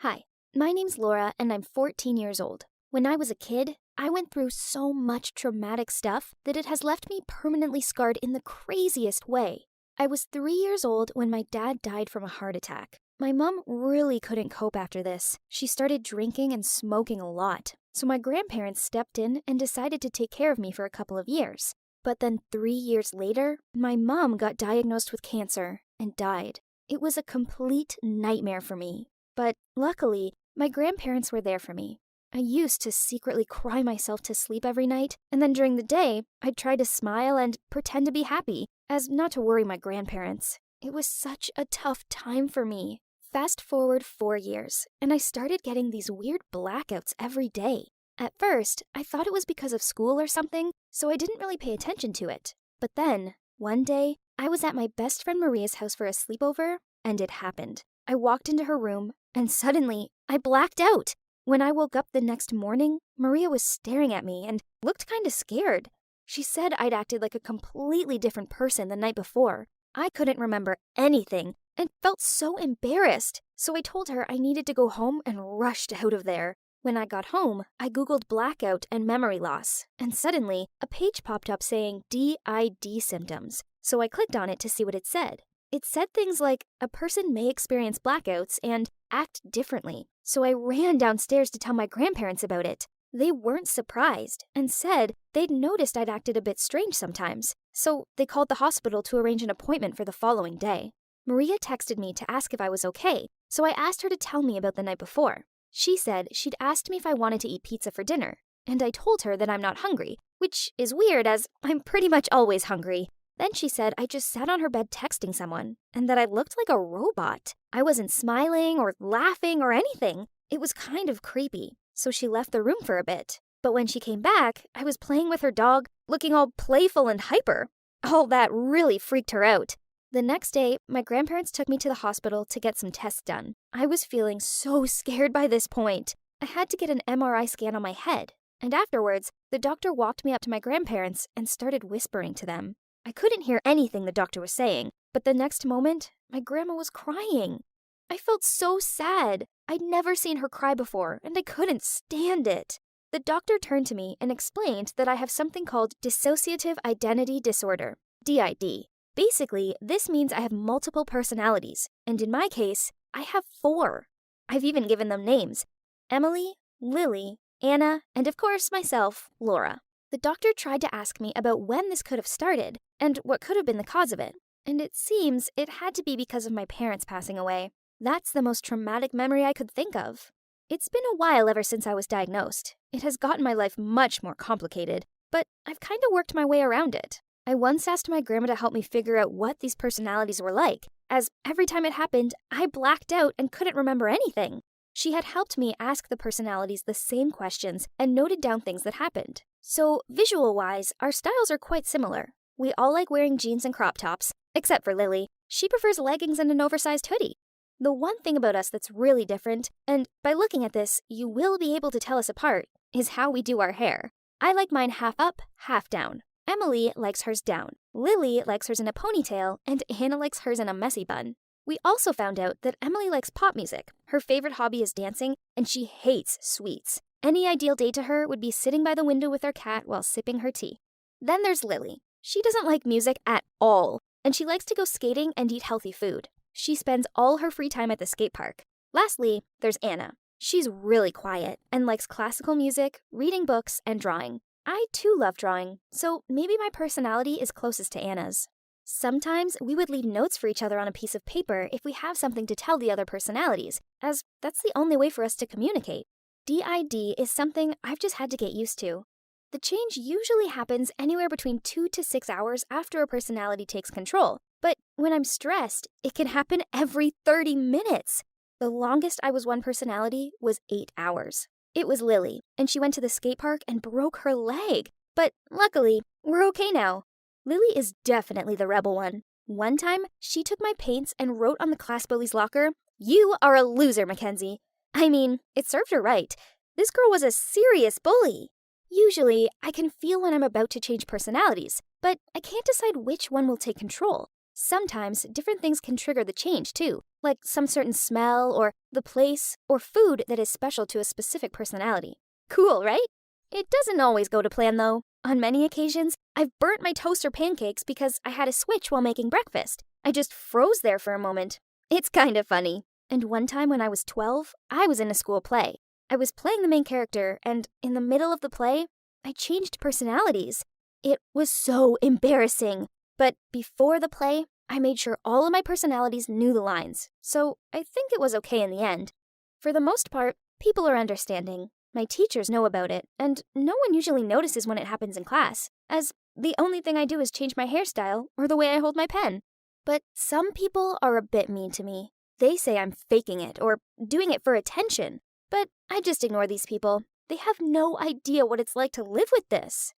Hi, my name's Laura and I'm 14 years old. When I was a kid, I went through so much traumatic stuff that it has left me permanently scarred in the craziest way. I was 3 years old when my dad died from a heart attack. My mom really couldn't cope after this. She started drinking and smoking a lot. So my grandparents stepped in and decided to take care of me for a couple of years. But then 3 years later, my mom got diagnosed with cancer and died. It was a complete nightmare for me. But luckily, my grandparents were there for me. I used to secretly cry myself to sleep every night, and then during the day, I'd try to smile and pretend to be happy, as not to worry my grandparents. It was such a tough time for me. Fast forward 4 years, and I started getting these weird blackouts every day. At first, I thought it was because of school or something, so I didn't really pay attention to it. But then, one day, I was at my best friend Maria's house for a sleepover, and it happened. I walked into her room, and suddenly, I blacked out. When I woke up the next morning, Maria was staring at me and looked kind of scared. She said I'd acted like a completely different person the night before. I couldn't remember anything and felt so embarrassed, so I told her I needed to go home and rushed out of there. When I got home, I Googled blackout and memory loss, and suddenly, a page popped up saying DID symptoms, so I clicked on it to see what it said. It said things like, a person may experience blackouts and act differently, so I ran downstairs to tell my grandparents about it. They weren't surprised and said they'd noticed I'd acted a bit strange sometimes, so they called the hospital to arrange an appointment for the following day. Maria texted me to ask if I was okay, so I asked her to tell me about the night before. She said she'd asked me if I wanted to eat pizza for dinner, and I told her that I'm not hungry, which is weird as I'm pretty much always hungry. Then she said I just sat on her bed texting someone, and that I looked like a robot. I wasn't smiling or laughing or anything. It was kind of creepy, so she left the room for a bit. But when she came back, I was playing with her dog, looking all playful and hyper. All that really freaked her out. The next day, my grandparents took me to the hospital to get some tests done. I was feeling so scared by this point. I had to get an MRI scan on my head, and afterwards, the doctor walked me up to my grandparents and started whispering to them. I couldn't hear anything the doctor was saying, but the next moment, my grandma was crying. I felt so sad. I'd never seen her cry before, and I couldn't stand it. The doctor turned to me and explained that I have something called dissociative identity disorder, DID. Basically, this means I have multiple personalities, and in my case, I have 4. I've even given them names: Emily, Lily, Anna, and of course myself, Laura. The doctor tried to ask me about when this could have started and what could have been the cause of it, and it seems it had to be because of my parents passing away. That's the most traumatic memory I could think of. It's been a while ever since I was diagnosed. It has gotten my life much more complicated, but I've kind of worked my way around it. I once asked my grandma to help me figure out what these personalities were like, as every time it happened, I blacked out and couldn't remember anything. She had helped me ask the personalities the same questions and noted down things that happened. So, visual-wise, our styles are quite similar. We all like wearing jeans and crop tops, except for Lily. She prefers leggings and an oversized hoodie. The one thing about us that's really different, and by looking at this, you will be able to tell us apart, is how we do our hair. I like mine half up, half down. Emily likes hers down. Lily likes hers in a ponytail, and Hannah likes hers in a messy bun. We also found out that Emily likes pop music. Her favorite hobby is dancing, and she hates sweets. Any ideal date to her would be sitting by the window with her cat while sipping her tea. Then there's Lily. She doesn't like music at all, and she likes to go skating and eat healthy food. She spends all her free time at the skate park. Lastly, there's Anna. She's really quiet and likes classical music, reading books, and drawing. I too love drawing, so maybe my personality is closest to Anna's. Sometimes we would leave notes for each other on a piece of paper if we have something to tell the other personalities, as that's the only way for us to communicate. DID is something I've just had to get used to. The change usually happens anywhere between 2 to 6 hours after a personality takes control, but when I'm stressed, it can happen every 30 minutes. The longest I was one personality was 8 hours. It was Lily, and she went to the skate park and broke her leg. But luckily, we're okay now. Lily is definitely the rebel one. One time, she took my paints and wrote on the class bully's locker, "You are a loser, Mackenzie." I mean, it served her right. This girl was a serious bully. Usually, I can feel when I'm about to change personalities, but I can't decide which one will take control. Sometimes different things can trigger the change too, like some certain smell or the place or food that is special to a specific personality. Cool, right? It doesn't always go to plan though. On many occasions, I've burnt my toast or pancakes because I had a switch while making breakfast. I just froze there for a moment. It's kind of funny. And one time when I was 12, I was in a school play. I was playing the main character, and in the middle of the play, I changed personalities. It was so embarrassing. But before the play, I made sure all of my personalities knew the lines, so I think it was okay in the end. For the most part, people are understanding. My teachers know about it, and no one usually notices when it happens in class, as the only thing I do is change my hairstyle or the way I hold my pen. But some people are a bit mean to me. They say I'm faking it or doing it for attention, but I just ignore these people. They have no idea what it's like to live with this.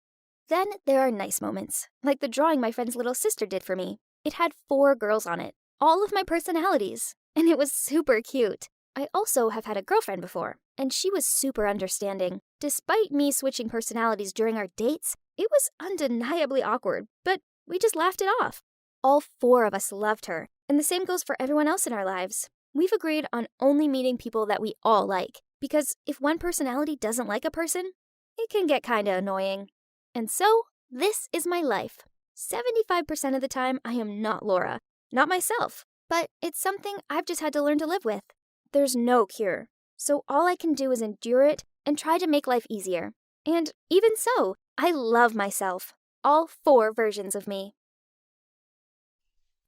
Then there are nice moments, like the drawing my friend's little sister did for me. It had 4 girls on it, all of my personalities, and it was super cute. I also have had a girlfriend before, and she was super understanding. Despite me switching personalities during our dates, it was undeniably awkward, but we just laughed it off. All 4 of us loved her, and the same goes for everyone else in our lives. We've agreed on only meeting people that we all like, because if one personality doesn't like a person, it can get kinda annoying. And so, this is my life. 75% of the time, I am not Laura, not myself, but it's something I've just had to learn to live with. There's no cure, so all I can do is endure it and try to make life easier. And even so, I love myself, all 4 versions of me.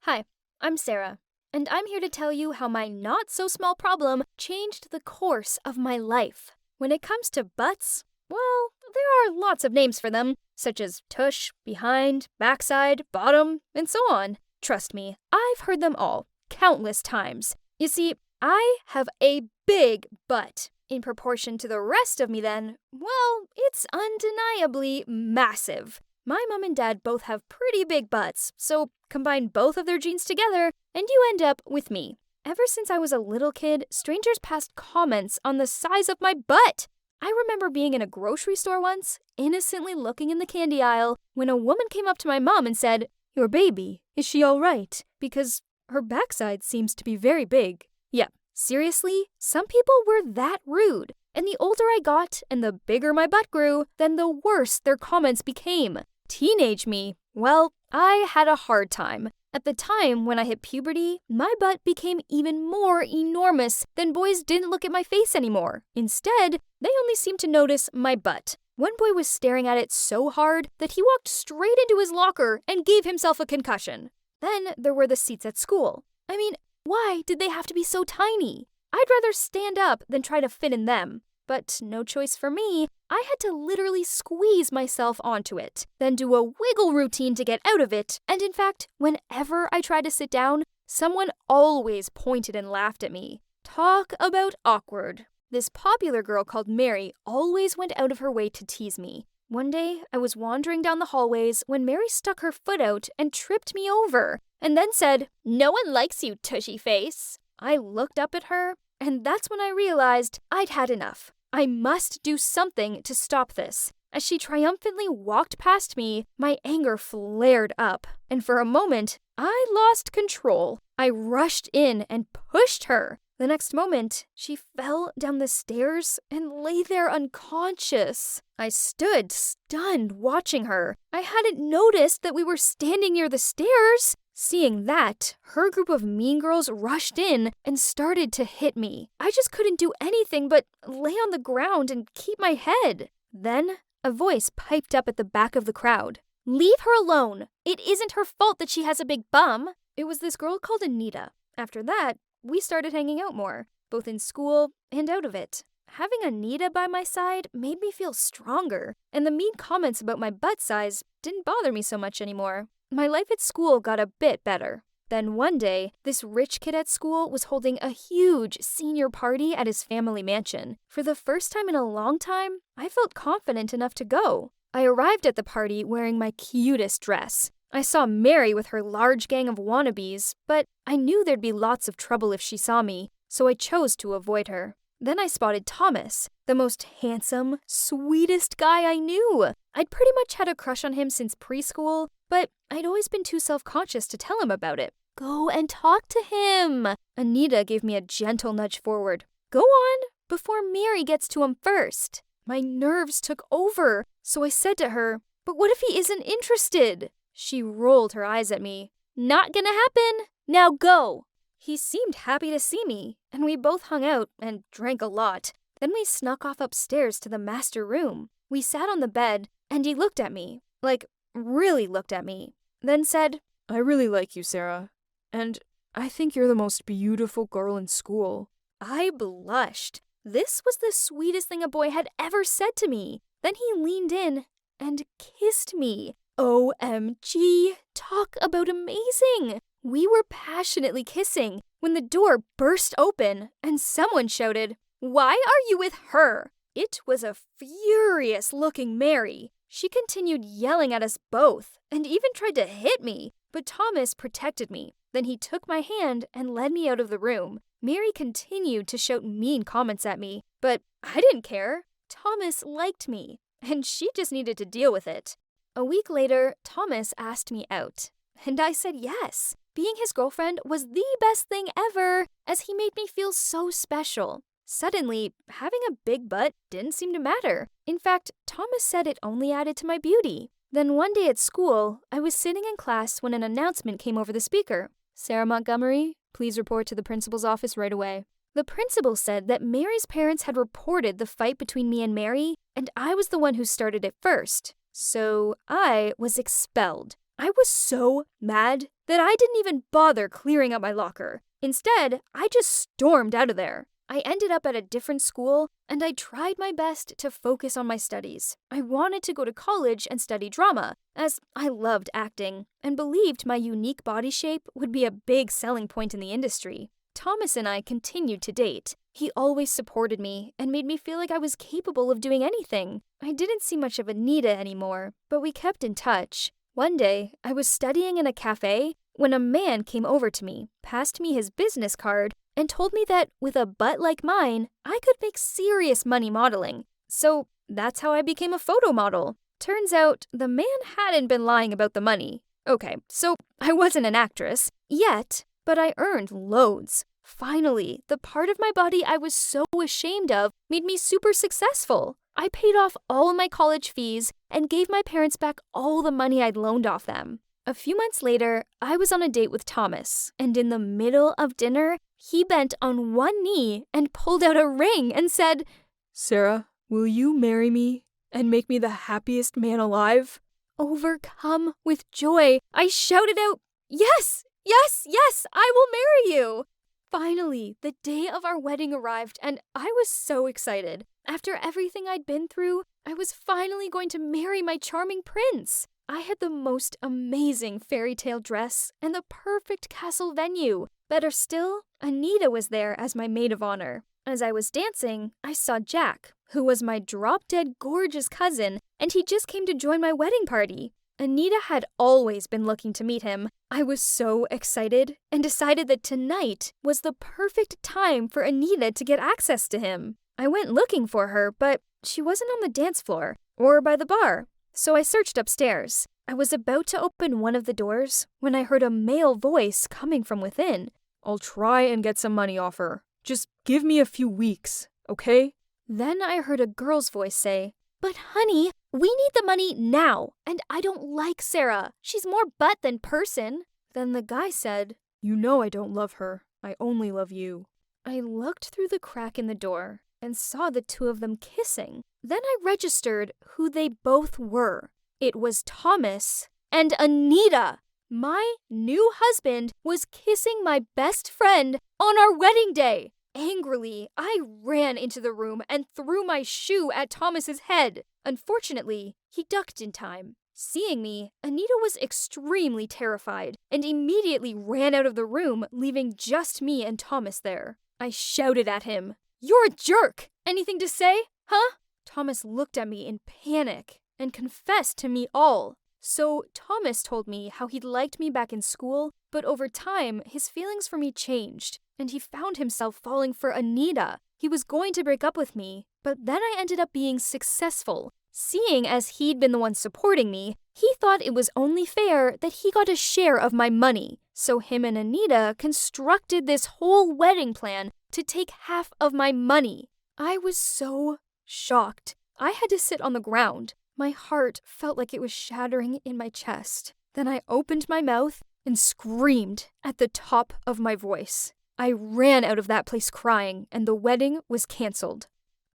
Hi, I'm Sarah, and I'm here to tell you how my not-so-small problem changed the course of my life. When it comes to butts, well, there are lots of names for them, such as tush, behind, backside, bottom, and so on. Trust me, I've heard them all, countless times. You see, I have a big butt. In proportion to the rest of me then, well, it's undeniably massive. My mom and dad both have pretty big butts, so combine both of their genes together, and you end up with me. Ever since I was a little kid, strangers passed comments on the size of my butt. I remember being in a grocery store once, innocently looking in the candy aisle, when a woman came up to my mom and said, "Your baby, is she all right? Because her backside seems to be very big." Yeah, seriously, some people were that rude. And the older I got and the bigger my butt grew, then the worse their comments became. Teenage me, well, I had a hard time. At the time when I hit puberty, my butt became even more enormous than boys didn't look at my face anymore. Instead, they only seemed to notice my butt. One boy was staring at it so hard that he walked straight into his locker and gave himself a concussion. Then there were the seats at school. I mean, why did they have to be so tiny? I'd rather stand up than try to fit in them. But no choice for me, I had to literally squeeze myself onto it, then do a wiggle routine to get out of it, and in fact, whenever I tried to sit down, someone always pointed and laughed at me. Talk about awkward. This popular girl called Mary always went out of her way to tease me. One day, I was wandering down the hallways when Mary stuck her foot out and tripped me over, and then said, "No one likes you, tushy face." I looked up at her, and that's when I realized I'd had enough. I must do something to stop this. As she triumphantly walked past me, my anger flared up, and for a moment, I lost control. I rushed in and pushed her. The next moment, she fell down the stairs and lay there unconscious. I stood stunned watching her. I hadn't noticed that we were standing near the stairs. Seeing that, her group of mean girls rushed in and started to hit me. I just couldn't do anything but lay on the ground and keep my head. Then, a voice piped up at the back of the crowd. "Leave her alone. It isn't her fault that she has a big bum." It was this girl called Anita. After that, we started hanging out more, both in school and out of it. Having Anita by my side made me feel stronger, and the mean comments about my butt size didn't bother me so much anymore. My life at school got a bit better. Then one day, this rich kid at school was holding a huge senior party at his family mansion. For the first time in a long time, I felt confident enough to go. I arrived at the party wearing my cutest dress. I saw Mary with her large gang of wannabes, but I knew there'd be lots of trouble if she saw me, so I chose to avoid her. Then I spotted Thomas, the most handsome, sweetest guy I knew. I'd pretty much had a crush on him since preschool, but I'd always been too self-conscious to tell him about it. Go and talk to him. Anita gave me a gentle nudge forward. Go on, before Mary gets to him first. My nerves took over, so I said to her, but what if he isn't interested? She rolled her eyes at me. Not gonna happen. Now go. He seemed happy to see me, and we both hung out and drank a lot. Then we snuck off upstairs to the master room. We sat on the bed, and he looked at me, like really looked at me, then said, I really like you, Sarah, and I think you're the most beautiful girl in school. I blushed. This was the sweetest thing a boy had ever said to me. Then he leaned in and kissed me. OMG, talk about amazing! We were passionately kissing when the door burst open and someone shouted, Why are you with her? It was a furious-looking Mary. She continued yelling at us both and even tried to hit me, but Thomas protected me. Then he took my hand and led me out of the room. Mary continued to shout mean comments at me, but I didn't care. Thomas liked me, and she just needed to deal with it. A week later, Thomas asked me out, and I said yes. Being his girlfriend was the best thing ever, as he made me feel so special. Suddenly, having a big butt didn't seem to matter. In fact, Thomas said it only added to my beauty. Then one day at school, I was sitting in class when an announcement came over the speaker. Sarah Montgomery, please report to the principal's office right away. The principal said that Mary's parents had reported the fight between me and Mary, and I was the one who started it first. So I was expelled. I was so mad that I didn't even bother clearing up my locker. Instead, I just stormed out of there. I ended up at a different school, and I tried my best to focus on my studies. I wanted to go to college and study drama, as I loved acting, and believed my unique body shape would be a big selling point in the industry. Thomas and I continued to date. He always supported me and made me feel like I was capable of doing anything. I didn't see much of Anita anymore, but we kept in touch. One day, I was studying in a cafe when a man came over to me, passed me his business card, and told me that with a butt like mine, I could make serious money modeling. So that's how I became a photo model. Turns out the man hadn't been lying about the money. Okay, so I wasn't an actress yet, but I earned loads. Finally, the part of my body I was so ashamed of made me super successful. I paid off all of my college fees and gave my parents back all the money I'd loaned off them. A few months later, I was on a date with Thomas, and in the middle of dinner, he bent on one knee and pulled out a ring and said, Sarah, will you marry me and make me the happiest man alive? Overcome with joy, I shouted out, Yes, yes, yes, I will marry you! Finally, the day of our wedding arrived, and I was so excited. After everything I'd been through, I was finally going to marry my charming prince. I had the most amazing fairy tale dress and the perfect castle venue. Better still, Anita was there as my maid of honor. As I was dancing, I saw Jack, who was my drop-dead gorgeous cousin, and he just came to join my wedding party. Anita had always been looking to meet him. I was so excited and decided that tonight was the perfect time for Anita to get access to him. I went looking for her, but she wasn't on the dance floor or by the bar, so I searched upstairs. I was about to open one of the doors when I heard a male voice coming from within. I'll try and get some money off her. Just give me a few weeks, okay? Then I heard a girl's voice say, But honey, we need the money now, and I don't like Sarah. She's more butt than person. Then the guy said, You know I don't love her. I only love you. I looked through the crack in the door and saw the two of them kissing. Then I registered who they both were. It was Thomas and Anita. My new husband was kissing my best friend on our wedding day. Angrily, I ran into the room and threw my shoe at Thomas's head. Unfortunately, he ducked in time. Seeing me, Anita was extremely terrified and immediately ran out of the room, leaving just me and Thomas there. I shouted at him, You're a jerk! Anything to say? Huh? Thomas looked at me in panic and confessed to me all. So Thomas told me how he'd liked me back in school, but over time, his feelings for me changed, and he found himself falling for Anita. He was going to break up with me, but then I ended up being successful, Seeing as he'd been the one supporting me, he thought it was only fair that he got a share of my money. So him and Anita constructed this whole wedding plan to take half of my money. I was so shocked. I had to sit on the ground. My heart felt like it was shattering in my chest. Then I opened my mouth and screamed at the top of my voice. I ran out of that place crying, and the wedding was canceled.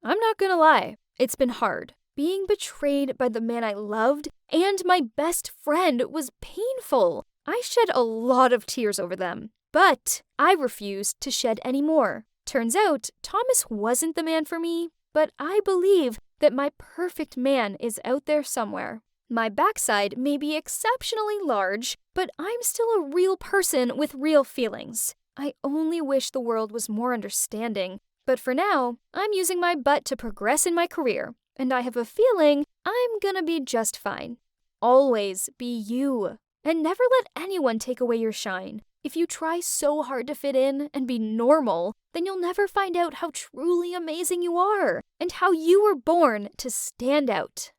I'm not gonna lie, it's been hard. Being betrayed by the man I loved and my best friend was painful. I shed a lot of tears over them, but I refused to shed any more. Turns out, Thomas wasn't the man for me, but I believe that my perfect man is out there somewhere. My backside may be exceptionally large, but I'm still a real person with real feelings. I only wish the world was more understanding, but for now, I'm using my butt to progress in my career, and I have a feeling I'm gonna be just fine. Always be you, and never let anyone take away your shine. If you try so hard to fit in and be normal, then you'll never find out how truly amazing you are and how you were born to stand out.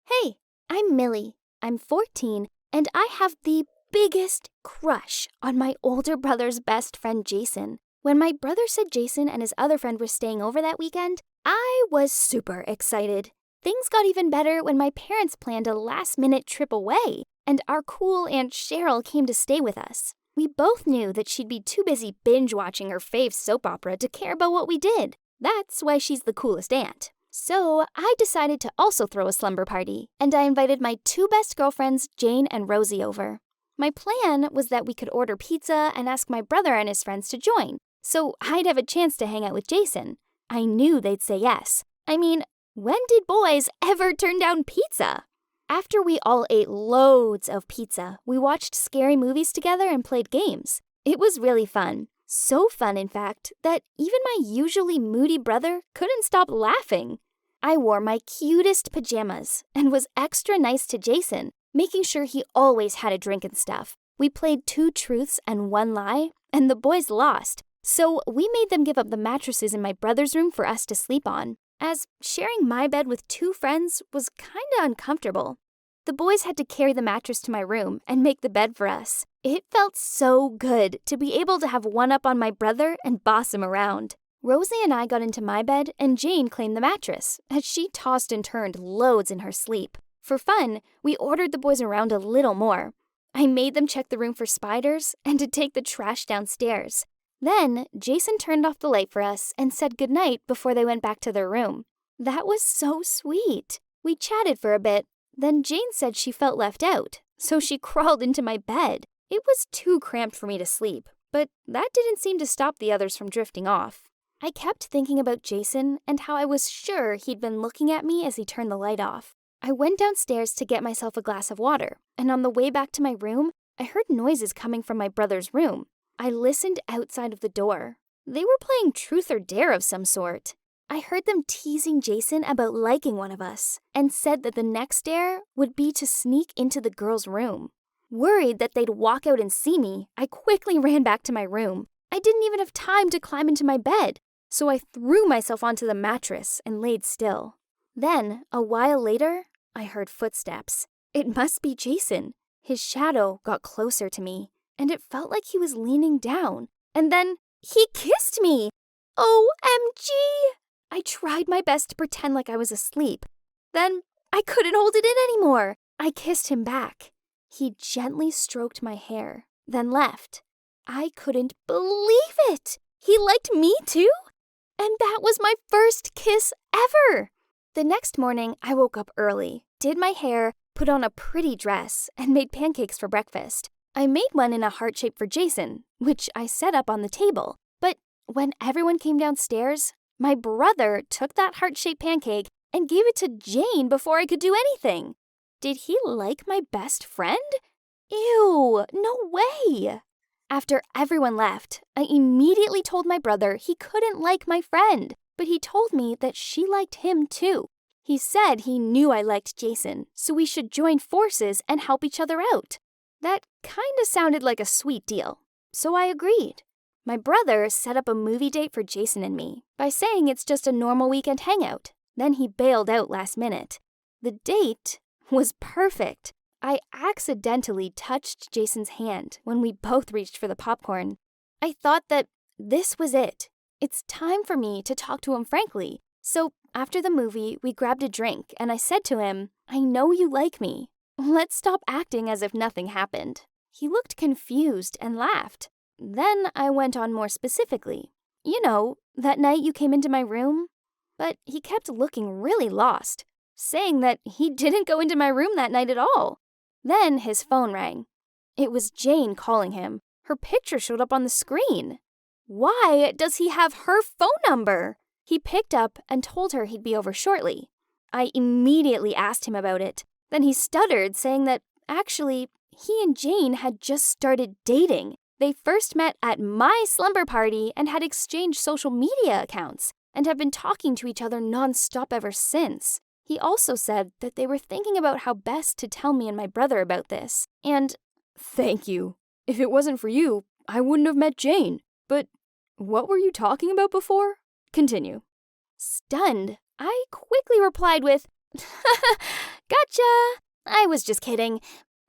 Hey, I'm Millie. I'm 14, and I have the biggest crush on my older brother's best friend, Jason. When my brother said Jason and his other friend were staying over that weekend, I was super excited. Things got even better when my parents planned a last-minute trip away, and our cool Aunt Cheryl came to stay with us. We both knew that she'd be too busy binge-watching her fave soap opera to care about what we did. That's why she's the coolest aunt. So I decided to also throw a slumber party, and I invited my two best girlfriends, Jane and Rosie, over. My plan was that we could order pizza and ask my brother and his friends to join, so I'd have a chance to hang out with Jason. I knew they'd say yes. I mean, when did boys ever turn down pizza? After we all ate loads of pizza, we watched scary movies together and played games. It was really fun. So fun, in fact, that even my usually moody brother couldn't stop laughing. I wore my cutest pajamas and was extra nice to Jason, making sure he always had a drink and stuff. We played 2 truths and 1 lie, and the boys lost. So we made them give up the mattresses in my brother's room for us to sleep on, as sharing my bed with 2 friends was kinda uncomfortable. The boys had to carry the mattress to my room and make the bed for us. It felt so good to be able to have one up on my brother and boss him around. Rosie and I got into my bed, and Jane claimed the mattress, as she tossed and turned loads in her sleep. For fun, we ordered the boys around a little more. I made them check the room for spiders and to take the trash downstairs. Then, Jason turned off the light for us and said goodnight before they went back to their room. That was so sweet. We chatted for a bit. Then Jane said she felt left out, so she crawled into my bed. It was too cramped for me to sleep, but that didn't seem to stop the others from drifting off. I kept thinking about Jason and how I was sure he'd been looking at me as he turned the light off. I went downstairs to get myself a glass of water, and on the way back to my room, I heard noises coming from my brother's room. I listened outside of the door. They were playing truth or dare of some sort. I heard them teasing Jason about liking one of us, and said that the next dare would be to sneak into the girl's room. Worried that they'd walk out and see me, I quickly ran back to my room. I didn't even have time to climb into my bed, so I threw myself onto the mattress and laid still. Then, a while later, I heard footsteps. It must be Jason. His shadow got closer to me, and it felt like he was leaning down. And then he kissed me! OMG! I tried my best to pretend like I was asleep. Then I couldn't hold it in anymore. I kissed him back. He gently stroked my hair, then left. I couldn't believe it! He liked me too? And that was my first kiss ever! The next morning, I woke up early, did my hair, put on a pretty dress, and made pancakes for breakfast. I made one in a heart shape for Jason, which I set up on the table. But when everyone came downstairs, my brother took that heart-shaped pancake and gave it to Jane before I could do anything. Did he like my best friend? Ew, no way! After everyone left, I immediately told my brother he couldn't like my friend, but he told me that she liked him too. He said he knew I liked Jason, so we should join forces and help each other out. That kinda sounded like a sweet deal, so I agreed. My brother set up a movie date for Jason and me by saying it's just a normal weekend hangout. Then he bailed out last minute. The date was perfect. I accidentally touched Jason's hand when we both reached for the popcorn. I thought that this was it. It's time for me to talk to him frankly. So after the movie, we grabbed a drink and I said to him, "I know you like me. Let's stop acting as if nothing happened." He looked confused and laughed. Then I went on more specifically. "You know, that night you came into my room?" But he kept looking really lost, saying that he didn't go into my room that night at all. Then his phone rang. It was Jane calling him. Her picture showed up on the screen. Why does he have her phone number? He picked up and told her he'd be over shortly. I immediately asked him about it. Then he stuttered, saying that actually, he and Jane had just started dating. They first met at my slumber party and had exchanged social media accounts and have been talking to each other nonstop ever since. He also said that they were thinking about how best to tell me and my brother about this. And thank you. If it wasn't for you, I wouldn't have met Jane. But what were you talking about before? Continue. Stunned, I quickly replied with, "Gotcha! I was just kidding.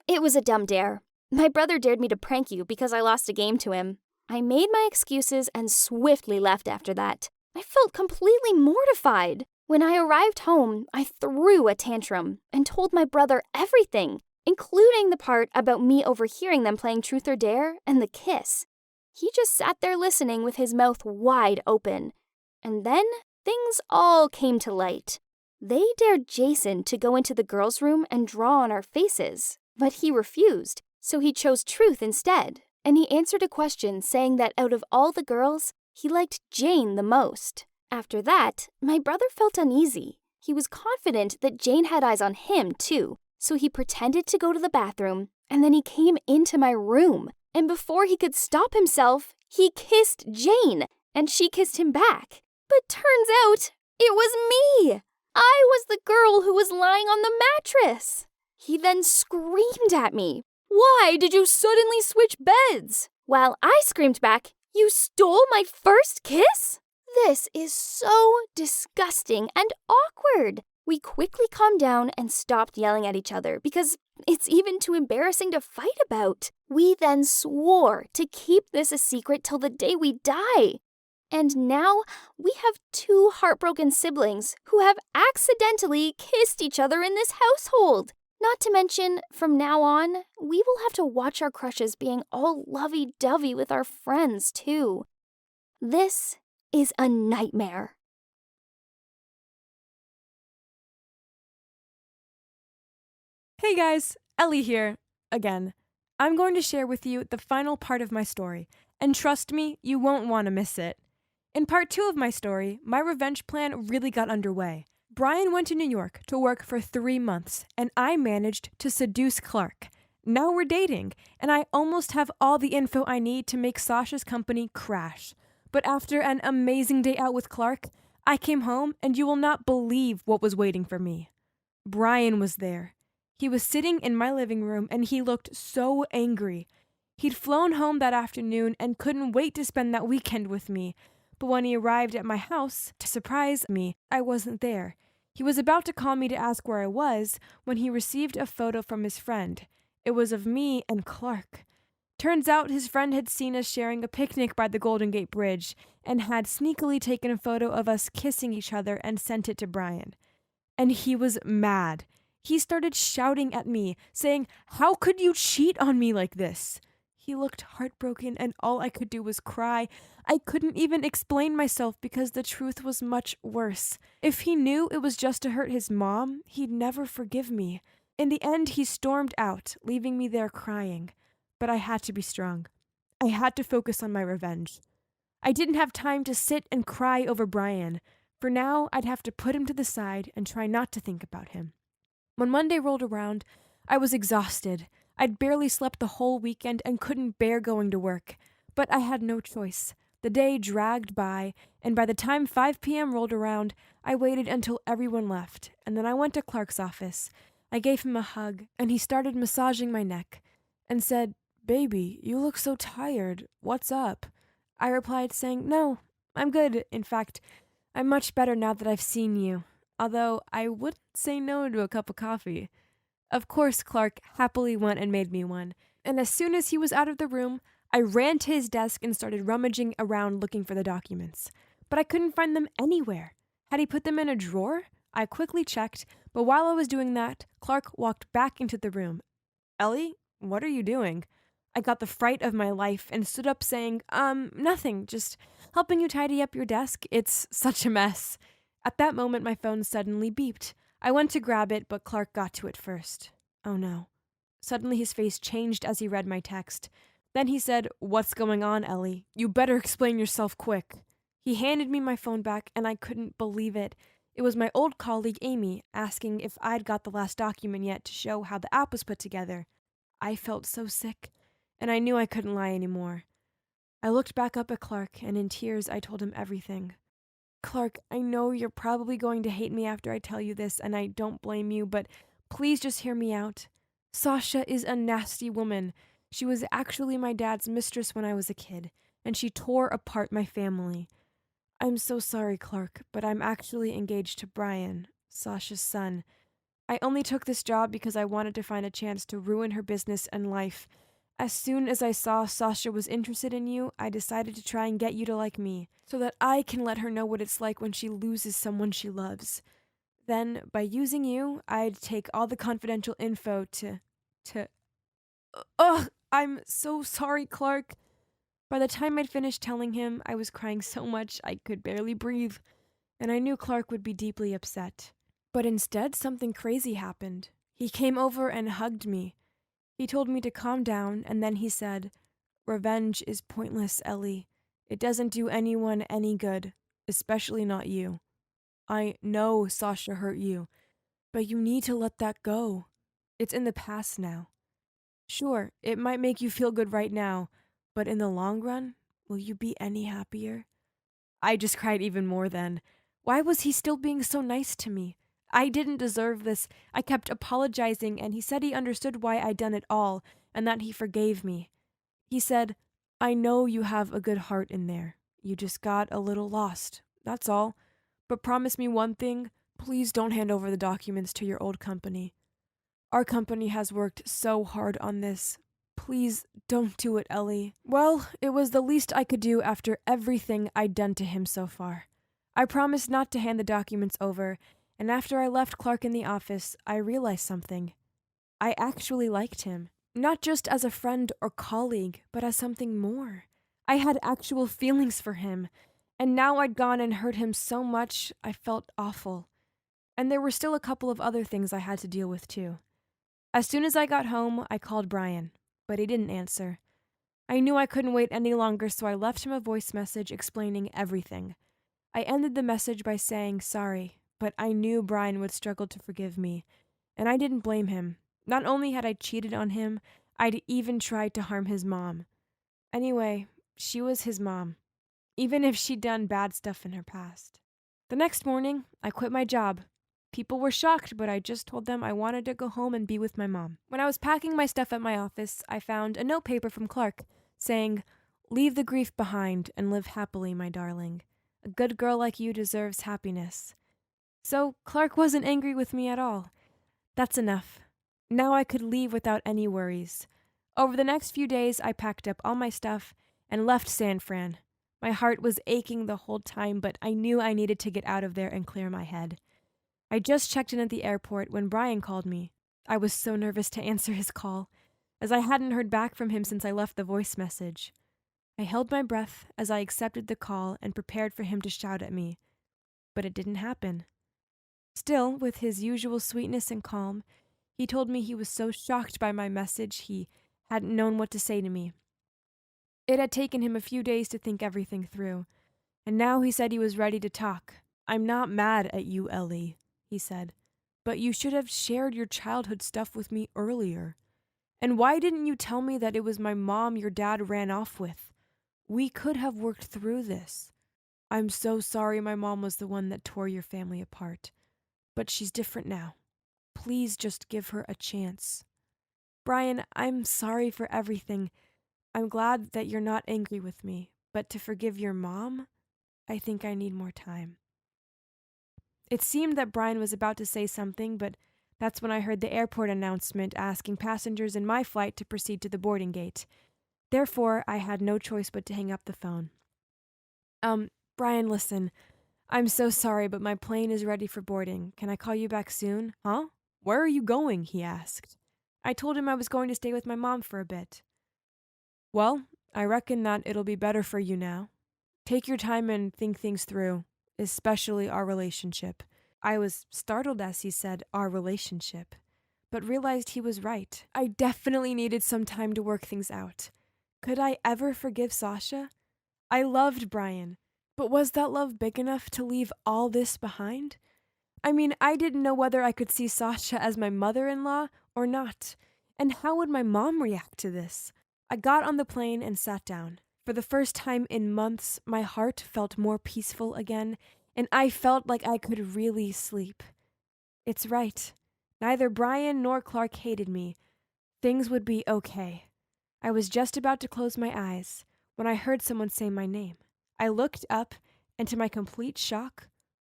It was a dumb dare. My brother dared me to prank you because I lost a game to him." I made my excuses and swiftly left after that. I felt completely mortified. When I arrived home, I threw a tantrum and told my brother everything, including the part about me overhearing them playing Truth or Dare and the kiss. He just sat there listening with his mouth wide open. And then things all came to light. They dared Jason to go into the girls' room and draw on our faces, but he refused, so he chose Truth instead. And he answered a question saying that out of all the girls, he liked Jane the most. After that, my brother felt uneasy. He was confident that Jane had eyes on him, too, so he pretended to go to the bathroom, and then he came into my room. And before he could stop himself, he kissed Jane, and she kissed him back. But turns out, it was me! I was the girl who was lying on the mattress! He then screamed at me, "Why did you suddenly switch beds?" While I screamed back, "You stole my first kiss?" This is so disgusting and awkward. We quickly calmed down and stopped yelling at each other because it's even too embarrassing to fight about. We then swore to keep this a secret till the day we die. And now we have 2 heartbroken siblings who have accidentally kissed each other in this household. Not to mention, from now on, we will have to watch our crushes being all lovey-dovey with our friends, too. This is a nightmare. Hey guys, Ellie here, again. I'm going to share with you the final part of my story, and trust me, you won't want to miss it. In part 2 of my story, my revenge plan really got underway. Brian went to New York to work for 3 months, and I managed to seduce Clark. Now we're dating, and I almost have all the info I need to make Sasha's company crash. But after an amazing day out with Clark, I came home, and you will not believe what was waiting for me. Brian was there. He was sitting in my living room, and he looked so angry. He'd flown home that afternoon and couldn't wait to spend that weekend with me. But when he arrived at my house, to surprise me, I wasn't there. He was about to call me to ask where I was when he received a photo from his friend. It was of me and Clark. Turns out his friend had seen us sharing a picnic by the Golden Gate Bridge and had sneakily taken a photo of us kissing each other and sent it to Brian. And he was mad. He started shouting at me, saying, "How could you cheat on me like this?" He looked heartbroken, and all I could do was cry. I couldn't even explain myself because the truth was much worse. If he knew it was just to hurt his mom, he'd never forgive me. In the end, he stormed out, leaving me there crying. But I had to be strong. I had to focus on my revenge. I didn't have time to sit and cry over Brian. For now, I'd have to put him to the side and try not to think about him. When Monday rolled around, I was exhausted. I'd barely slept the whole weekend and couldn't bear going to work. But I had no choice. The day dragged by, and by the time 5 p.m. rolled around, I waited until everyone left, and then I went to Clark's office. I gave him a hug, and he started massaging my neck and said, "Baby, you look so tired. What's up?" I replied, saying, "No, I'm good. In fact, I'm much better now that I've seen you. Although I wouldn't say no to a cup of coffee." Of course, Clark happily went and made me one. And as soon as he was out of the room, I ran to his desk and started rummaging around looking for the documents. But I couldn't find them anywhere. Had he put them in a drawer? I quickly checked, but while I was doing that, Clark walked back into the room. "Ellie, what are you doing?" I got the fright of my life and stood up saying, nothing, just helping you tidy up your desk. It's such a mess." At that moment, my phone suddenly beeped. I went to grab it, but Clark got to it first. Oh no. Suddenly his face changed as he read my text. Then he said, "What's going on, Ellie? You better explain yourself quick." He handed me my phone back, and I couldn't believe it. It was my old colleague Amy asking if I'd got the last document yet to show how the app was put together. I felt so sick, and I knew I couldn't lie anymore. I looked back up at Clark, and in tears I told him everything. "Clark, I know you're probably going to hate me after I tell you this, and I don't blame you, but please just hear me out. Sasha is a nasty woman. She was actually my dad's mistress when I was a kid, and she tore apart my family. I'm so sorry, Clark, but I'm actually engaged to Brian, Sasha's son. I only took this job because I wanted to find a chance to ruin her business and life. As soon as I saw Sasha was interested in you, I decided to try and get you to like me, so that I can let her know what it's like when she loses someone she loves. Then, by using you, I'd take all the confidential info to... Ugh, I'm so sorry, Clark." By the time I'd finished telling him, I was crying so much I could barely breathe, and I knew Clark would be deeply upset. But instead, something crazy happened. He came over and hugged me. He told me to calm down, and then he said, "Revenge is pointless, Ellie. It doesn't do anyone any good, especially not you. I know Sasha hurt you, but you need to let that go. It's in the past now. Sure, it might make you feel good right now, but in the long run, will you be any happier?" I just cried even more then. Why was he still being so nice to me? I didn't deserve this. I kept apologizing, and he said he understood why I'd done it all, and that he forgave me. He said, "I know you have a good heart in there. You just got a little lost, that's all. But promise me one thing, please don't hand over the documents to your old company. Our company has worked so hard on this. Please don't do it, Ellie." Well, it was the least I could do after everything I'd done to him so far. I promised not to hand the documents over, and after I left Clark in the office, I realized something. I actually liked him. Not just as a friend or colleague, but as something more. I had actual feelings for him, and now I'd gone and hurt him so much I felt awful. And there were still a couple of other things I had to deal with too. As soon as I got home, I called Brian, but he didn't answer. I knew I couldn't wait any longer, so I left him a voice message explaining everything. I ended the message by saying sorry, but I knew Brian would struggle to forgive me, and I didn't blame him. Not only had I cheated on him, I'd even tried to harm his mom. Anyway, she was his mom, even if she'd done bad stuff in her past. The next morning, I quit my job. People were shocked, but I just told them I wanted to go home and be with my mom. When I was packing my stuff at my office, I found a notepaper from Clark saying, "Leave the grief behind and live happily, my darling. A good girl like you deserves happiness." So Clark wasn't angry with me at all. That's enough. Now I could leave without any worries. Over the next few days, I packed up all my stuff and left San Fran. My heart was aching the whole time, but I knew I needed to get out of there and clear my head. I just checked in at the airport when Brian called me. I was so nervous to answer his call, as I hadn't heard back from him since I left the voice message. I held my breath as I accepted the call and prepared for him to shout at me, but it didn't happen. Still, with his usual sweetness and calm, he told me he was so shocked by my message he hadn't known what to say to me. It had taken him a few days to think everything through, and now he said he was ready to talk. "I'm not mad at you, Ellie," he said, "but you should have shared your childhood stuff with me earlier. And why didn't you tell me that it was my mom your dad ran off with? We could have worked through this. I'm so sorry my mom was the one that tore your family apart, but she's different now. Please just give her a chance. Brian, I'm sorry for everything. I'm glad that you're not angry with me, but to forgive your mom, I think I need more time. It seemed that Brian was about to say something, but that's when I heard the airport announcement asking passengers in my flight to proceed to the boarding gate. Therefore, I had no choice but to hang up the phone. Brian, listen. I'm so sorry, but my plane is ready for boarding. Can I call you back soon? Huh? Where are you going? He asked. I told him I was going to stay with my mom for a bit. Well, I reckon that it'll be better for you now. Take your time and think things through, especially our relationship. I was startled as he said our relationship, but realized he was right. I definitely needed some time to work things out. Could I ever forgive Sasha? I loved Brian, but was that love big enough to leave all this behind? I mean, I didn't know whether I could see Sasha as my mother-in-law or not, and how would my mom react to this? I got on the plane and sat down. For the first time in months, my heart felt more peaceful again, and I felt like I could really sleep. It's right. Neither Brian nor Clark hated me. Things would be okay. I was just about to close my eyes when I heard someone say my name. I looked up, and to my complete shock,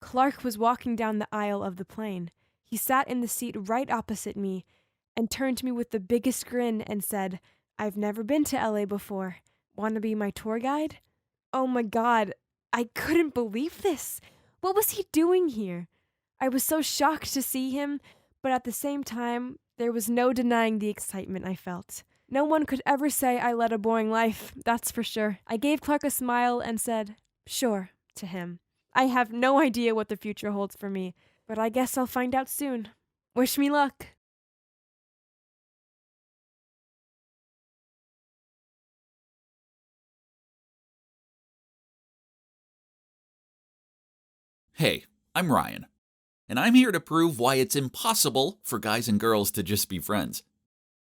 Clark was walking down the aisle of the plane. He sat in the seat right opposite me and turned to me with the biggest grin and said, "I've never been to LA before. Want to be my tour guide?" Oh my God, I couldn't believe this. What was he doing here? I was so shocked to see him, but at the same time, there was no denying the excitement I felt. No one could ever say I led a boring life, that's for sure. I gave Clark a smile and said, "Sure," to him. I have no idea what the future holds for me, but I guess I'll find out soon. Wish me luck. Hey, I'm Ryan, and I'm here to prove why it's impossible for guys and girls to just be friends.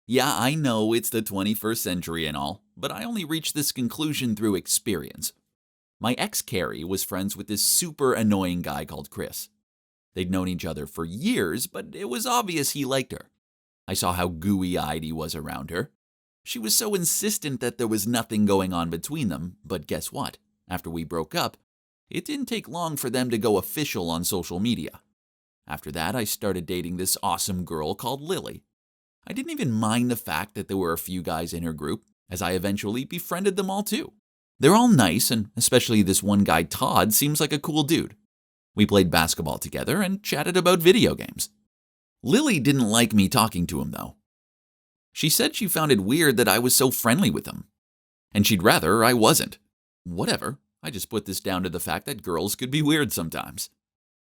Yeah, I know it's the 21st century and all, but I only reached this conclusion through experience. My ex Carrie was friends with this super annoying guy called Chris. They'd known each other for years, but it was obvious he liked her. I saw how gooey-eyed he was around her. She was so insistent that there was nothing going on between them, but guess what? After we broke up, it didn't take long for them to go official on social media. After that, I started dating this awesome girl called Lily. I didn't even mind the fact that there were a few guys in her group, as I eventually befriended them all too. They're all nice, and especially this one guy Todd seems like a cool dude. We played basketball together and chatted about video games. Lily didn't like me talking to him though. She said she found it weird that I was so friendly with him, and she'd rather I wasn't. Whatever, I just put this down to the fact that girls could be weird sometimes.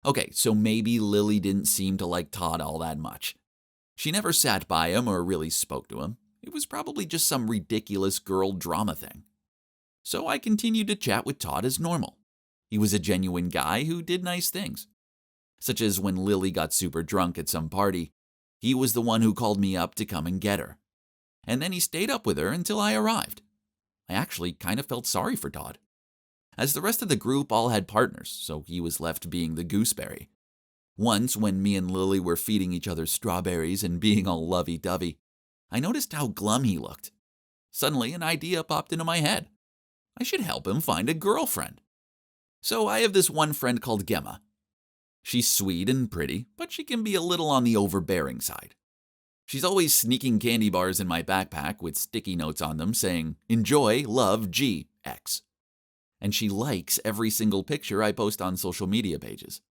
Okay, so maybe Lily didn't seem to like Todd all that much. She never sat by him or really spoke to him. It was probably just some ridiculous girl drama thing. So I continued to chat with Todd as normal. He was a genuine guy who did nice things. Such as when Lily got super drunk at some party, he was the one who called me up to come and get her. And then he stayed up with her until I arrived. I actually kind of felt sorry for Todd, as the rest of the group all had partners, so he was left being the gooseberry. Once, when me and Lily were feeding each other strawberries and being all lovey-dovey, I noticed how glum he looked. Suddenly, an idea popped into my head. I should help him find a girlfriend. So I have this one friend called Gemma. She's sweet and pretty, but she can be a little on the overbearing side. She's always sneaking candy bars in my backpack with sticky notes on them saying, "Enjoy, love, G, X." And she likes every single picture I post on social media pages.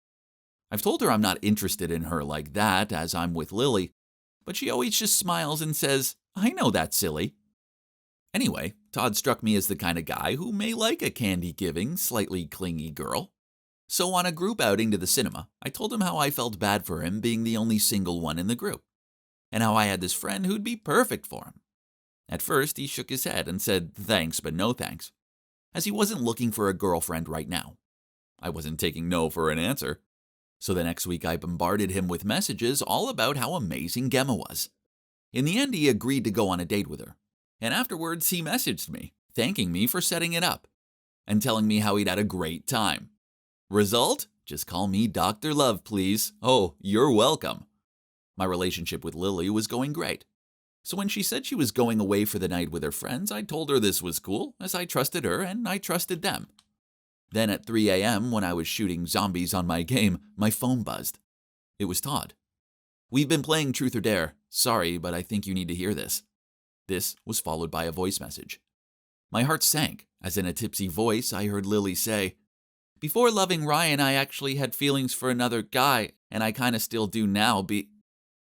I've told her I'm not interested in her like that as I'm with Lily, but she always just smiles and says, "I know that's silly." Anyway, Todd struck me as the kind of guy who may like a candy-giving, slightly clingy girl. So on a group outing to the cinema, I told him how I felt bad for him being the only single one in the group, and how I had this friend who'd be perfect for him. At first, he shook his head and said thanks but no thanks, as he wasn't looking for a girlfriend right now. I wasn't taking no for an answer. So the next week I bombarded him with messages all about how amazing Gemma was. In the end, he agreed to go on a date with her. And afterwards, he messaged me, thanking me for setting it up, and telling me how he'd had a great time. Result? Just call me Dr. Love, please. Oh, you're welcome. My relationship with Lily was going great. So when she said she was going away for the night with her friends, I told her this was cool, as I trusted her and I trusted them. Then at 3 a.m., when I was shooting zombies on my game, my phone buzzed. It was Todd. "We've been playing Truth or Dare. Sorry, but I think you need to hear this." This was followed by a voice message. My heart sank, as in a tipsy voice I heard Lily say, "Before loving Ryan, I actually had feelings for another guy, and I kinda still do now, The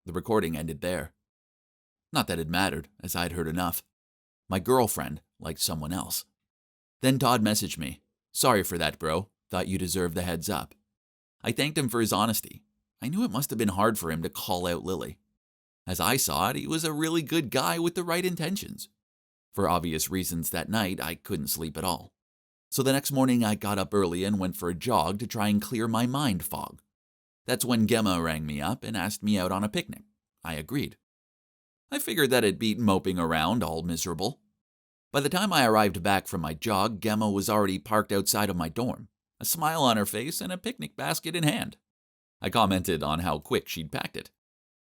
recording ended there. Not that it mattered, as I'd heard enough. My girlfriend liked someone else. Then Todd messaged me. "Sorry for that, bro. Thought you deserved the heads up." I thanked him for his honesty. I knew it must have been hard for him to call out Lily. As I saw it, he was a really good guy with the right intentions. For obvious reasons that night, I couldn't sleep at all. So the next morning, I got up early and went for a jog to try and clear my mind fog. That's when Gemma rang me up and asked me out on a picnic. I agreed. I figured that it'd beat moping around all miserable. By the time I arrived back from my jog, Gemma was already parked outside of my dorm, a smile on her face and a picnic basket in hand. I commented on how quick she'd packed it,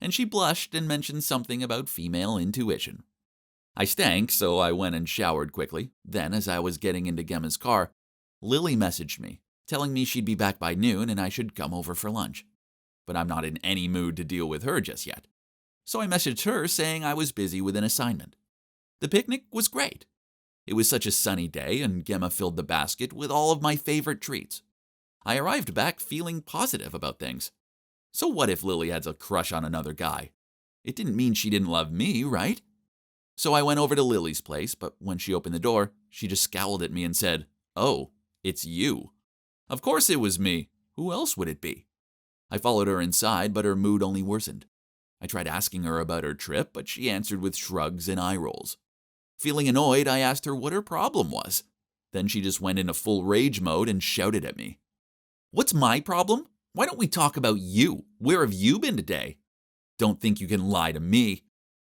and she blushed and mentioned something about female intuition. I stank, so I went and showered quickly. Then, as I was getting into Gemma's car, Lily messaged me, telling me she'd be back by noon and I should come over for lunch. But I'm not in any mood to deal with her just yet. So I messaged her saying I was busy with an assignment. The picnic was great. It was such a sunny day, and Gemma filled the basket with all of my favorite treats. I arrived back feeling positive about things. So what if Lily had a crush on another guy? It didn't mean she didn't love me, right? So I went over to Lily's place, but when she opened the door, she just scowled at me and said, "Oh, it's you." Of course it was me. Who else would it be? I followed her inside, but her mood only worsened. I tried asking her about her trip, but she answered with shrugs and eye rolls. Feeling annoyed, I asked her what her problem was. Then she just went into full rage mode and shouted at me. "What's my problem? Why don't we talk about you? Where have you been today? Don't think you can lie to me."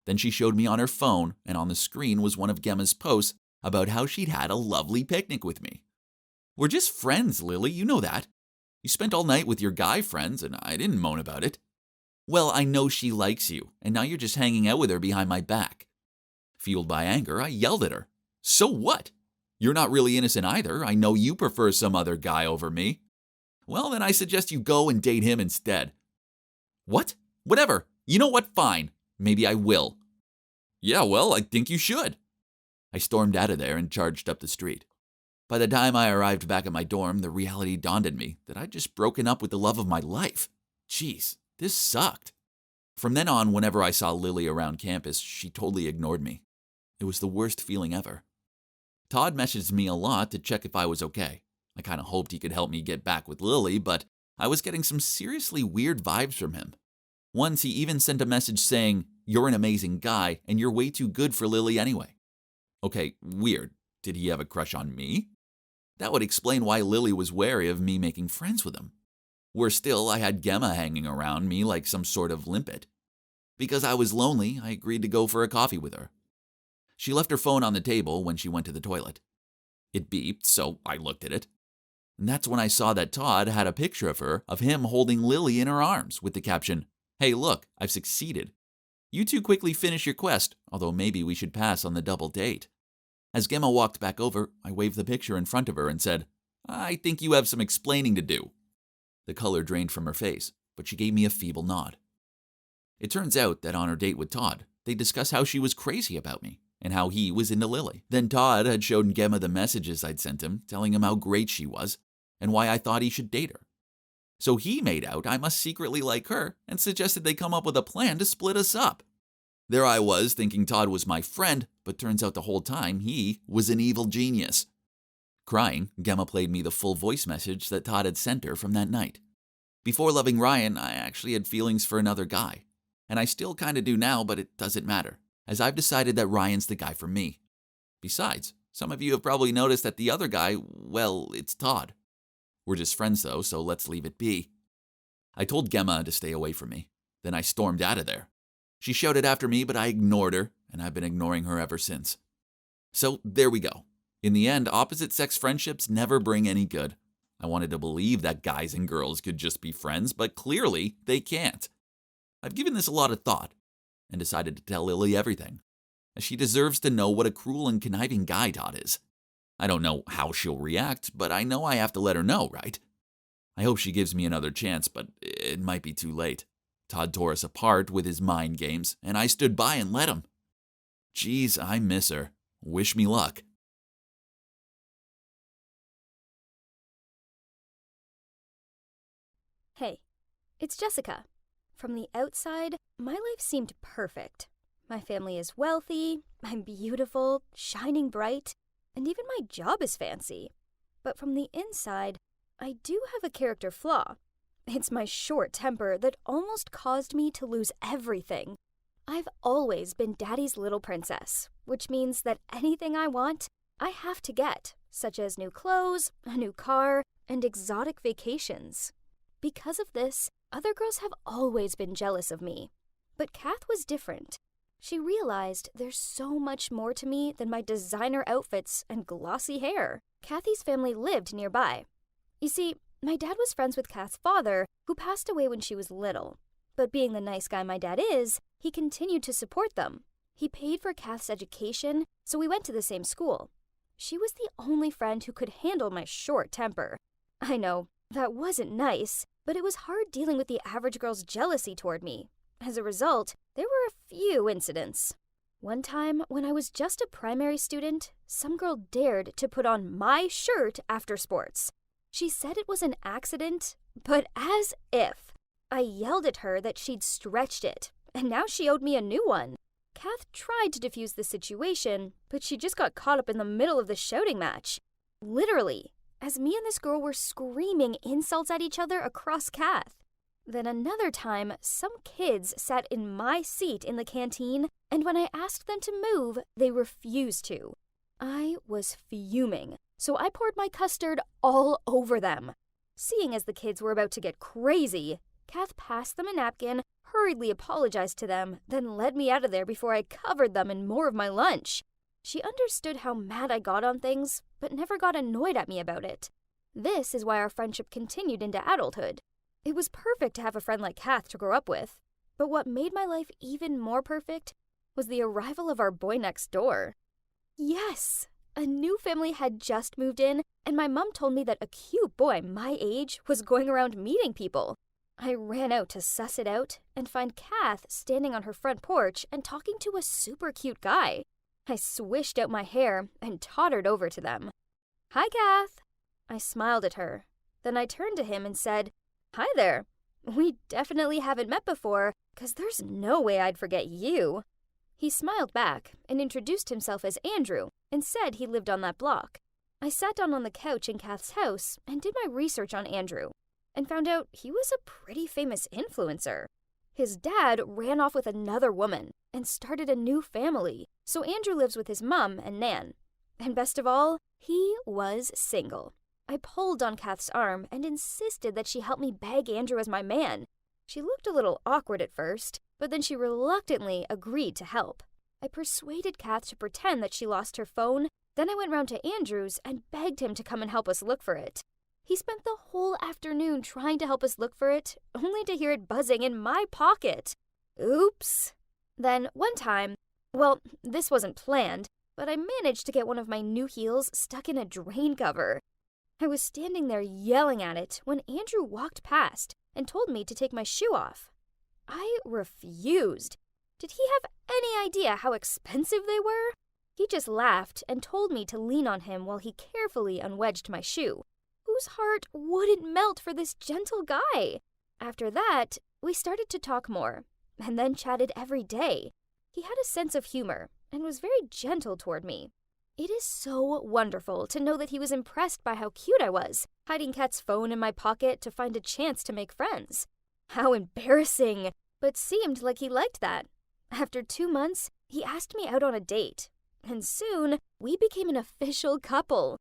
Then she showed me on her phone, and on the screen was one of Gemma's posts about how she'd had a lovely picnic with me. "We're just friends, Lily, you know that. You spent all night with your guy friends, and I didn't moan about it." "Well, I know she likes you, and now you're just hanging out with her behind my back." Fueled by anger, I yelled at her. "So what? You're not really innocent either. I know you prefer some other guy over me." "Well, then I suggest you go and date him instead." "What? Whatever. You know what? Fine. Maybe I will." "Yeah, well, I think you should." I stormed out of there and charged up the street. By the time I arrived back at my dorm, the reality dawned on me that I'd just broken up with the love of my life. Jeez, this sucked. From then on, whenever I saw Lily around campus, she totally ignored me. It was the worst feeling ever. Todd messaged me a lot to check if I was okay. I kind of hoped he could help me get back with Lily, but I was getting some seriously weird vibes from him. Once he even sent a message saying, "You're an amazing guy, and you're way too good for Lily anyway." Okay, weird. Did he have a crush on me? That would explain why Lily was wary of me making friends with him. Worse still, I had Gemma hanging around me like some sort of limpet. Because I was lonely, I agreed to go for a coffee with her. She left her phone on the table when she went to the toilet. It beeped, so I looked at it. And that's when I saw that Todd had a picture of him holding Lily in her arms with the caption, "Hey, look, I've succeeded. You two quickly finish your quest, although maybe we should pass on the double date." As Gemma walked back over, I waved the picture in front of her and said, "I think you have some explaining to do." The color drained from her face, but she gave me a feeble nod. It turns out that on her date with Todd, they discussed how she was crazy about me and how he was into Lily. Then Todd had shown Gemma the messages I'd sent him, telling him how great she was and why I thought he should date her. So he made out I must secretly like her and suggested they come up with a plan to split us up. There I was thinking Todd was my friend, but turns out the whole time he was an evil genius. Crying, Gemma played me the full voice message that Todd had sent her from that night. Before loving Ryan, I actually had feelings for another guy. And I still kinda do now, but it doesn't matter, as I've decided that Ryan's the guy for me. Besides, some of you have probably noticed that the other guy, well, it's Todd. We're just friends though, so let's leave it be. I told Gemma to stay away from me. Then I stormed out of there. She shouted after me, but I ignored her, and I've been ignoring her ever since. So there we go. In the end, opposite-sex friendships never bring any good. I wanted to believe that guys and girls could just be friends, but clearly they can't. I've given this a lot of thought. and decided to tell Lily everything. She deserves to know what a cruel and conniving guy Todd is. I don't know how she'll react, but I know I have to let her know, right? I hope she gives me another chance, but it might be too late. Todd tore us apart with his mind games, and I stood by and let him. Geez, I miss her. Wish me luck. Hey, it's Jessica. From the outside, my life seemed perfect. My family is wealthy, I'm beautiful, shining bright, and even my job is fancy. But from the inside, I do have a character flaw. It's my short temper that almost caused me to lose everything. I've always been Daddy's little princess, which means that anything I want, I have to get, such as new clothes, a new car, and exotic vacations. Because of this, other girls have always been jealous of me. But Kath was different. She realized there's so much more to me than my designer outfits and glossy hair. Kathy's family lived nearby. You see, my dad was friends with Kath's father, who passed away when she was little. But being the nice guy my dad is, he continued to support them. He paid for Kath's education, so we went to the same school. She was the only friend who could handle my short temper. I know, that wasn't nice, but it was hard dealing with the average girl's jealousy toward me. As a result, there were a few incidents. One time, when I was just a primary student, some girl dared to put on my shirt after sports. She said it was an accident, but as if. I yelled at her that she'd stretched it, and now she owed me a new one. Kath tried to defuse the situation, but she just got caught up in the middle of the shouting match. Literally, as me and this girl were screaming insults at each other across Kath. Then another time, some kids sat in my seat in the canteen, and when I asked them to move, they refused to. I was fuming, so I poured my custard all over them. Seeing as the kids were about to get crazy, Kath passed them a napkin, hurriedly apologized to them, then led me out of there before I covered them in more of my lunch. She understood how mad I got on things, but never got annoyed at me about it. This is why our friendship continued into adulthood. It was perfect to have a friend like Kath to grow up with, but what made my life even more perfect was the arrival of our boy next door. Yes! A new family had just moved in, and my mom told me that a cute boy my age was going around meeting people. I ran out to suss it out and find Kath standing on her front porch and talking to a super cute guy. I swished out my hair and tottered over to them. "Hi, Kath." I smiled at her. Then I turned to him and said, "Hi there. We definitely haven't met before, 'cause there's no way I'd forget you." He smiled back and introduced himself as Andrew and said he lived on that block. I sat down on the couch in Kath's house and did my research on Andrew and found out he was a pretty famous influencer. His dad ran off with another woman and started a new family, so Andrew lives with his mom and Nan. And best of all, he was single. I pulled on Kath's arm and insisted that she help me beg Andrew as my man. She looked a little awkward at first, but then she reluctantly agreed to help. I persuaded Kath to pretend that she lost her phone, then I went round to Andrew's and begged him to come and help us look for it. He spent the whole afternoon trying to help us look for it, only to hear it buzzing in my pocket. Oops. Then one time, well, this wasn't planned, but I managed to get one of my new heels stuck in a drain cover. I was standing there yelling at it when Andrew walked past and told me to take my shoe off. I refused. Did he have any idea how expensive they were? He just laughed and told me to lean on him while he carefully unwedged my shoe. Whose heart wouldn't melt for this gentle guy? After that, we started to talk more, and then chatted every day. He had a sense of humor and was very gentle toward me. It is so wonderful to know that he was impressed by how cute I was, hiding Kat's phone in my pocket to find a chance to make friends. How embarrassing, but seemed like he liked that. After 2 months, he asked me out on a date, and soon we became an official couple.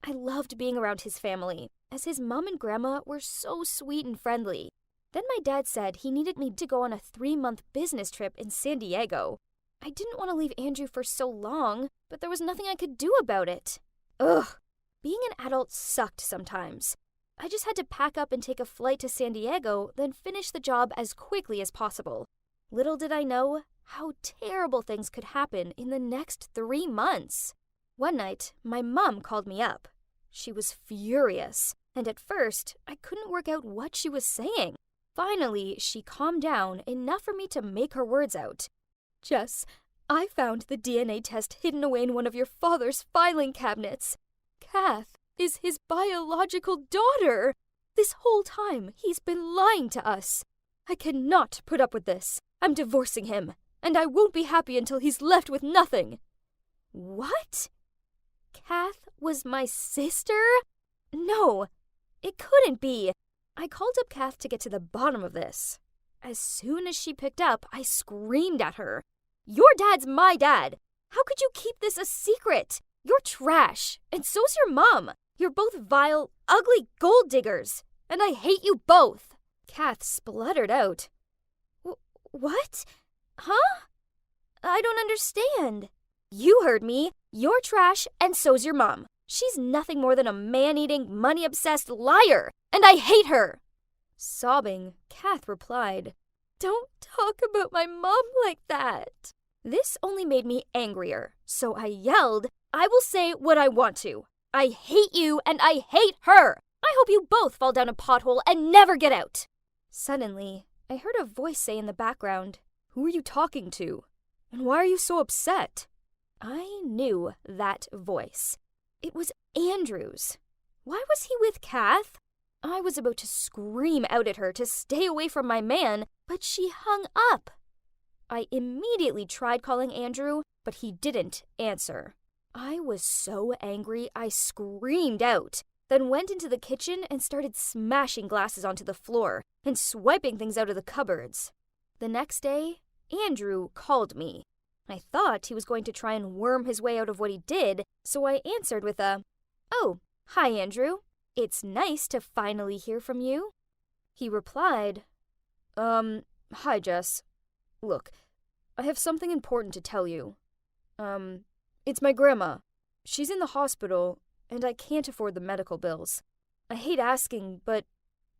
I loved being around his family, as his mom and grandma were so sweet and friendly. Then my dad said he needed me to go on a 3-month business trip in San Diego. I didn't want to leave Andrew for so long, but there was nothing I could do about it. Ugh, being an adult sucked sometimes. I just had to pack up and take a flight to San Diego, then finish the job as quickly as possible. Little did I know, how terrible things could happen in the next 3 months. One night, my mom called me up. She was furious, and at first, I couldn't work out what she was saying. Finally, she calmed down enough for me to make her words out. Jess, I found the DNA test hidden away in one of your father's filing cabinets. Kath is his biological daughter. This whole time, he's been lying to us. I cannot put up with this. I'm divorcing him, and I won't be happy until he's left with nothing. What? Kath was my sister? No, it couldn't be. I called up Kath to get to the bottom of this. As soon as she picked up, I screamed at her. Your dad's my dad. How could you keep this a secret? You're trash, and so's your mom. You're both vile, ugly gold diggers, and I hate you both. Kath spluttered out. What? Huh? I don't understand. You heard me. You're trash, and so's your mom. She's nothing more than a man-eating, money-obsessed liar, and I hate her. Sobbing, Kath replied, Don't talk about my mom like that. This only made me angrier, so I yelled, I will say what I want to. I hate you, and I hate her. I hope you both fall down a pothole and never get out. Suddenly, I heard a voice say in the background, Who are you talking to? And why are you so upset? I knew that voice. It was Andrew's. Why was he with Kath? I was about to scream out at her to stay away from my man, but she hung up. I immediately tried calling Andrew, but he didn't answer. I was so angry I screamed out, then went into the kitchen and started smashing glasses onto the floor and swiping things out of the cupboards. The next day, Andrew called me. I thought he was going to try and worm his way out of what he did, so I answered with a, Oh, hi, Andrew. It's nice to finally hear from you. He replied, Hi, Jess. Look, I have something important to tell you. It's my grandma. She's in the hospital, and I can't afford the medical bills. I hate asking, but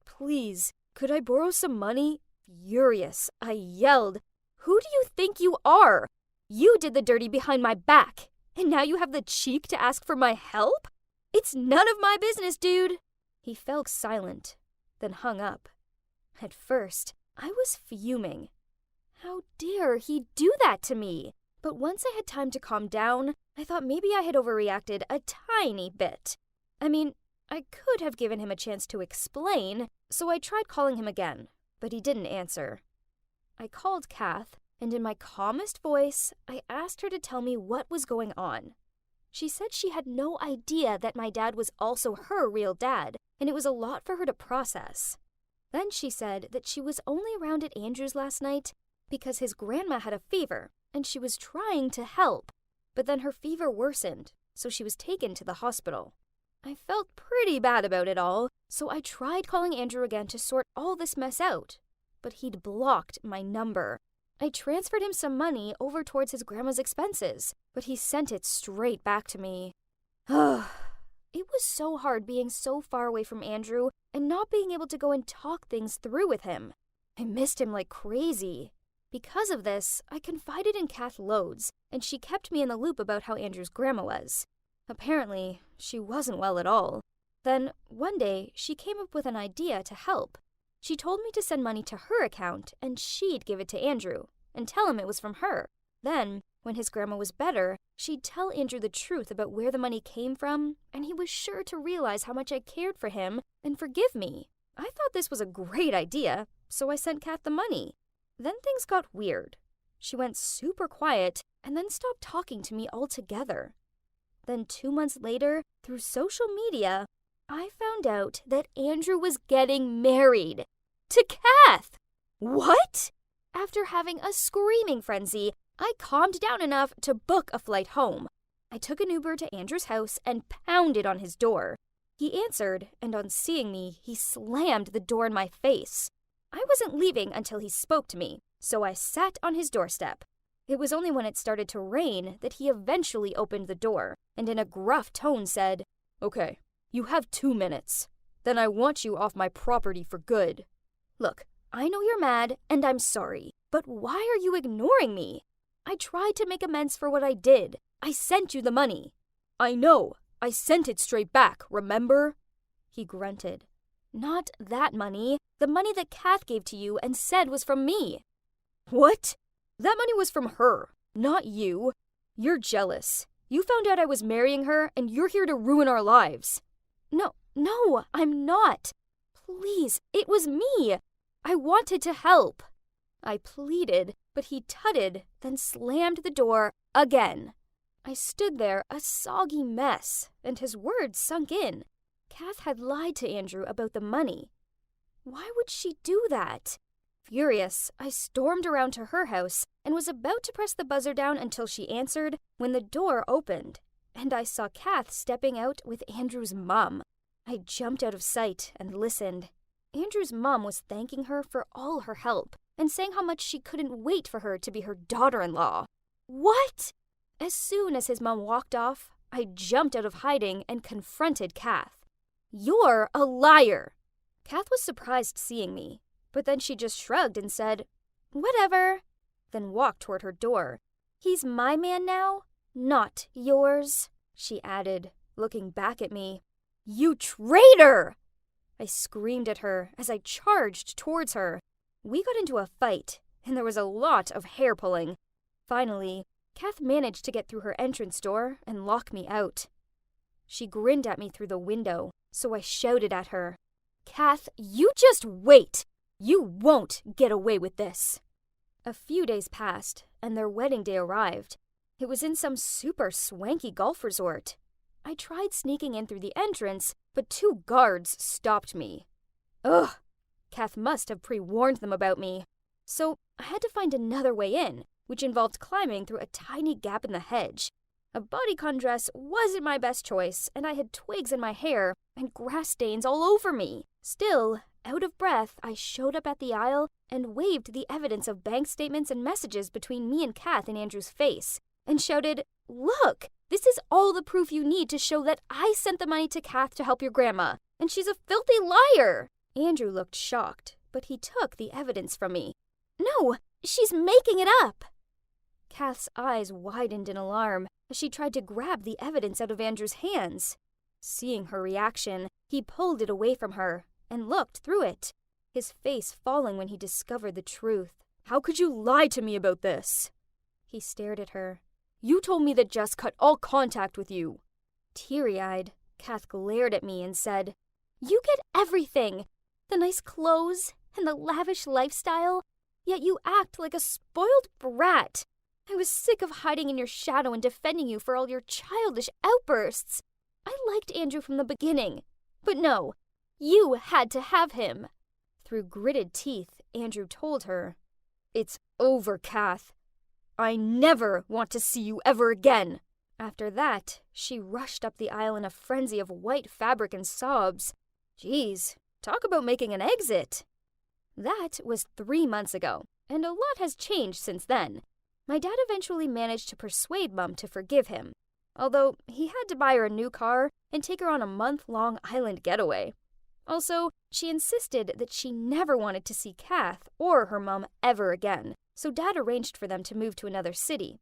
please, could I borrow some money? Furious, I yelled, Who do you think you are? You did the dirty behind my back, and now you have the cheek to ask for my help? It's none of my business, dude. He fell silent, then hung up. At first, I was fuming. How dare he do that to me? But once I had time to calm down, I thought maybe I had overreacted a tiny bit. I mean, I could have given him a chance to explain, so I tried calling him again, but he didn't answer. I called Kath, and in my calmest voice, I asked her to tell me what was going on. She said she had no idea that my dad was also her real dad, and it was a lot for her to process. Then she said that she was only around at Andrew's last night because his grandma had a fever, and she was trying to help. But then her fever worsened, so she was taken to the hospital. I felt pretty bad about it all, so I tried calling Andrew again to sort all this mess out, but he'd blocked my number. I transferred him some money over towards his grandma's expenses, but he sent it straight back to me. It was so hard being so far away from Andrew and not being able to go and talk things through with him. I missed him like crazy. Because of this, I confided in Kath loads, and she kept me in the loop about how Andrew's grandma was. Apparently, she wasn't well at all. Then, one day, she came up with an idea to help. She told me to send money to her account, and she'd give it to Andrew, and tell him it was from her. Then, when his grandma was better, she'd tell Andrew the truth about where the money came from, and he was sure to realize how much I cared for him and forgive me. I thought this was a great idea, so I sent Kath the money. Then things got weird. She went super quiet and then stopped talking to me altogether. Then 2 months later, through social media, I found out that Andrew was getting married. To Kath! What? After having a screaming frenzy, I calmed down enough to book a flight home. I took an Uber to Andrew's house and pounded on his door. He answered, and on seeing me, he slammed the door in my face. I wasn't leaving until he spoke to me, so I sat on his doorstep. It was only when it started to rain that he eventually opened the door, and in a gruff tone said, Okay, you have 2 minutes. Then I want you off my property for good. Look, I know you're mad, and I'm sorry, but why are you ignoring me? I tried to make amends for what I did. I sent you the money. I know. I sent it straight back, remember? He grunted. Not that money. The money that Kath gave to you and said was from me. What? That money was from her, not you. You're jealous. You found out I was marrying her, and you're here to ruin our lives. No, I'm not. Please, it was me. I wanted to help. I pleaded, but he tutted, then slammed the door again. I stood there, a soggy mess, and his words sunk in. Kath had lied to Andrew about the money. Why would she do that? Furious, I stormed around to her house and was about to press the buzzer down until she answered when the door opened, and I saw Kath stepping out with Andrew's mom. I jumped out of sight and listened. Andrew's mom was thanking her for all her help and saying how much she couldn't wait for her to be her daughter-in-law. What? As soon as his mom walked off, I jumped out of hiding and confronted Kath. You're a liar! Kath was surprised seeing me, but then she just shrugged and said, whatever, then walked toward her door. He's my man now, not yours, she added, looking back at me. You traitor! I screamed at her as I charged towards her. We got into a fight, and there was a lot of hair pulling. Finally, Kath managed to get through her entrance door and lock me out. She grinned at me through the window, so I shouted at her, Kath, you just wait! You won't get away with this! A few days passed, and their wedding day arrived. It was in some super swanky golf resort. I tried sneaking in through the entrance, but 2 guards stopped me. Ugh! Kath must have pre-warned them about me. So I had to find another way in, which involved climbing through a tiny gap in the hedge. A bodycon dress wasn't my best choice, and I had twigs in my hair and grass stains all over me. Still, out of breath, I showed up at the aisle and waved the evidence of bank statements and messages between me and Kath in Andrew's face, and shouted, Look! This is all the proof you need to show that I sent the money to Kath to help your grandma, and she's a filthy liar! Andrew looked shocked, but he took the evidence from me. No, she's making it up! Kath's eyes widened in alarm as she tried to grab the evidence out of Andrew's hands. Seeing her reaction, he pulled it away from her and looked through it, his face falling when he discovered the truth. How could you lie to me about this? He stared at her. You told me that Jess cut all contact with you. Teary-eyed, Kath glared at me and said, You get everything! The nice clothes and the lavish lifestyle, yet you act like a spoiled brat. I was sick of hiding in your shadow and defending you for all your childish outbursts. I liked Andrew from the beginning, but no, you had to have him. Through gritted teeth, Andrew told her, It's over, Kath. I never want to see you ever again. After that, she rushed up the aisle in a frenzy of white fabric and sobs. Geez, talk about making an exit. That was 3 months ago, and a lot has changed since then. My dad eventually managed to persuade Mum to forgive him, although he had to buy her a new car and take her on a month-long island getaway. Also, she insisted that she never wanted to see Kath or her mom ever again, so Dad arranged for them to move to another city.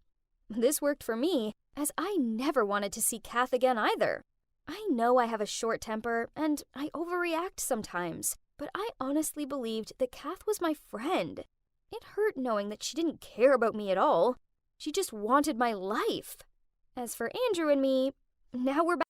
This worked for me, as I never wanted to see Kath again either. I know I have a short temper, and I overreact sometimes, but I honestly believed that Kath was my friend. It hurt knowing that she didn't care about me at all. She just wanted my life. As for Andrew and me, now we're back.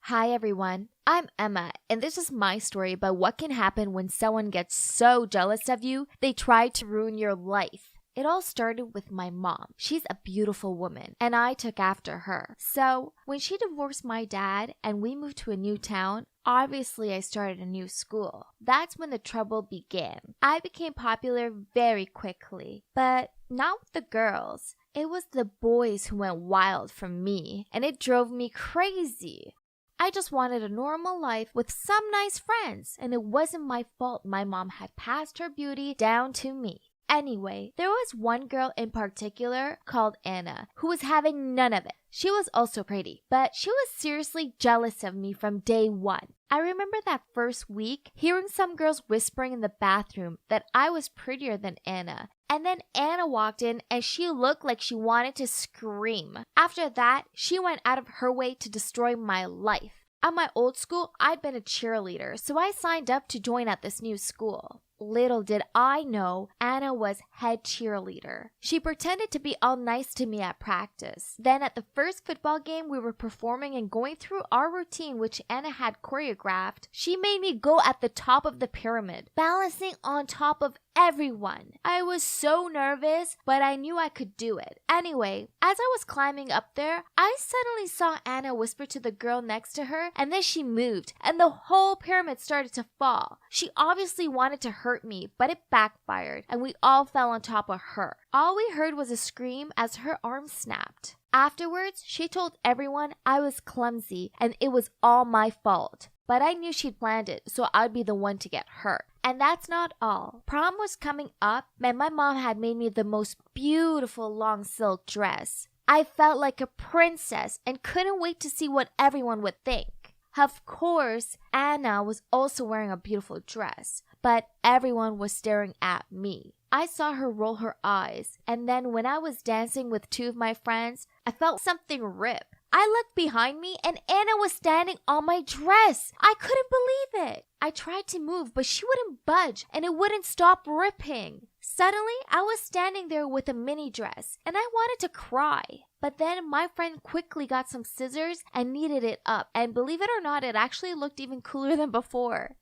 Hi everyone, I'm Emma, and this is my story about what can happen when someone gets so jealous of you, they try to ruin your life. It all started with my mom. She's a beautiful woman, and I took after her. So, when she divorced my dad and we moved to a new town, obviously I started a new school. That's when the trouble began. I became popular very quickly, but not with the girls. It was the boys who went wild from me, and it drove me crazy. I just wanted a normal life with some nice friends, and it wasn't my fault my mom had passed her beauty down to me. Anyway, there was one girl in particular called Anna who was having none of it. She was also pretty, but she was seriously jealous of me from day one. I remember that first week hearing some girls whispering in the bathroom that I was prettier than Anna. And then Anna walked in and she looked like she wanted to scream. After that, she went out of her way to destroy my life. At my old school, I'd been a cheerleader, so I signed up to join at this new school. Little did I know Anna was head cheerleader. She pretended to be all nice to me at practice. Then at the first football game we were performing and going through our routine which Anna had choreographed, she made me go at the top of the pyramid, balancing on top of everyone. I was so nervous, but I knew I could do it. Anyway, as I was climbing up there, I suddenly saw Anna whisper to the girl next to her, and then she moved, and the whole pyramid started to fall. She obviously wanted to hurt me, but it backfired, and we all fell on top of her. All we heard was a scream as her arm snapped. Afterwards, she told everyone I was clumsy, and it was all my fault. But I knew she'd planned it, so I'd be the one to get hurt. And that's not all. Prom was coming up, and my mom had made me the most beautiful long silk dress. I felt like a princess and couldn't wait to see what everyone would think. Of course, Anna was also wearing a beautiful dress, but everyone was staring at me. I saw her roll her eyes, and then when I was dancing with two of my friends, I felt something rip. I looked behind me and Anna was standing on my dress. I couldn't believe it. I tried to move, but she wouldn't budge and it wouldn't stop ripping. Suddenly, I was standing there with a mini dress and I wanted to cry. But then my friend quickly got some scissors and kneaded it up. And believe it or not, it actually looked even cooler than before.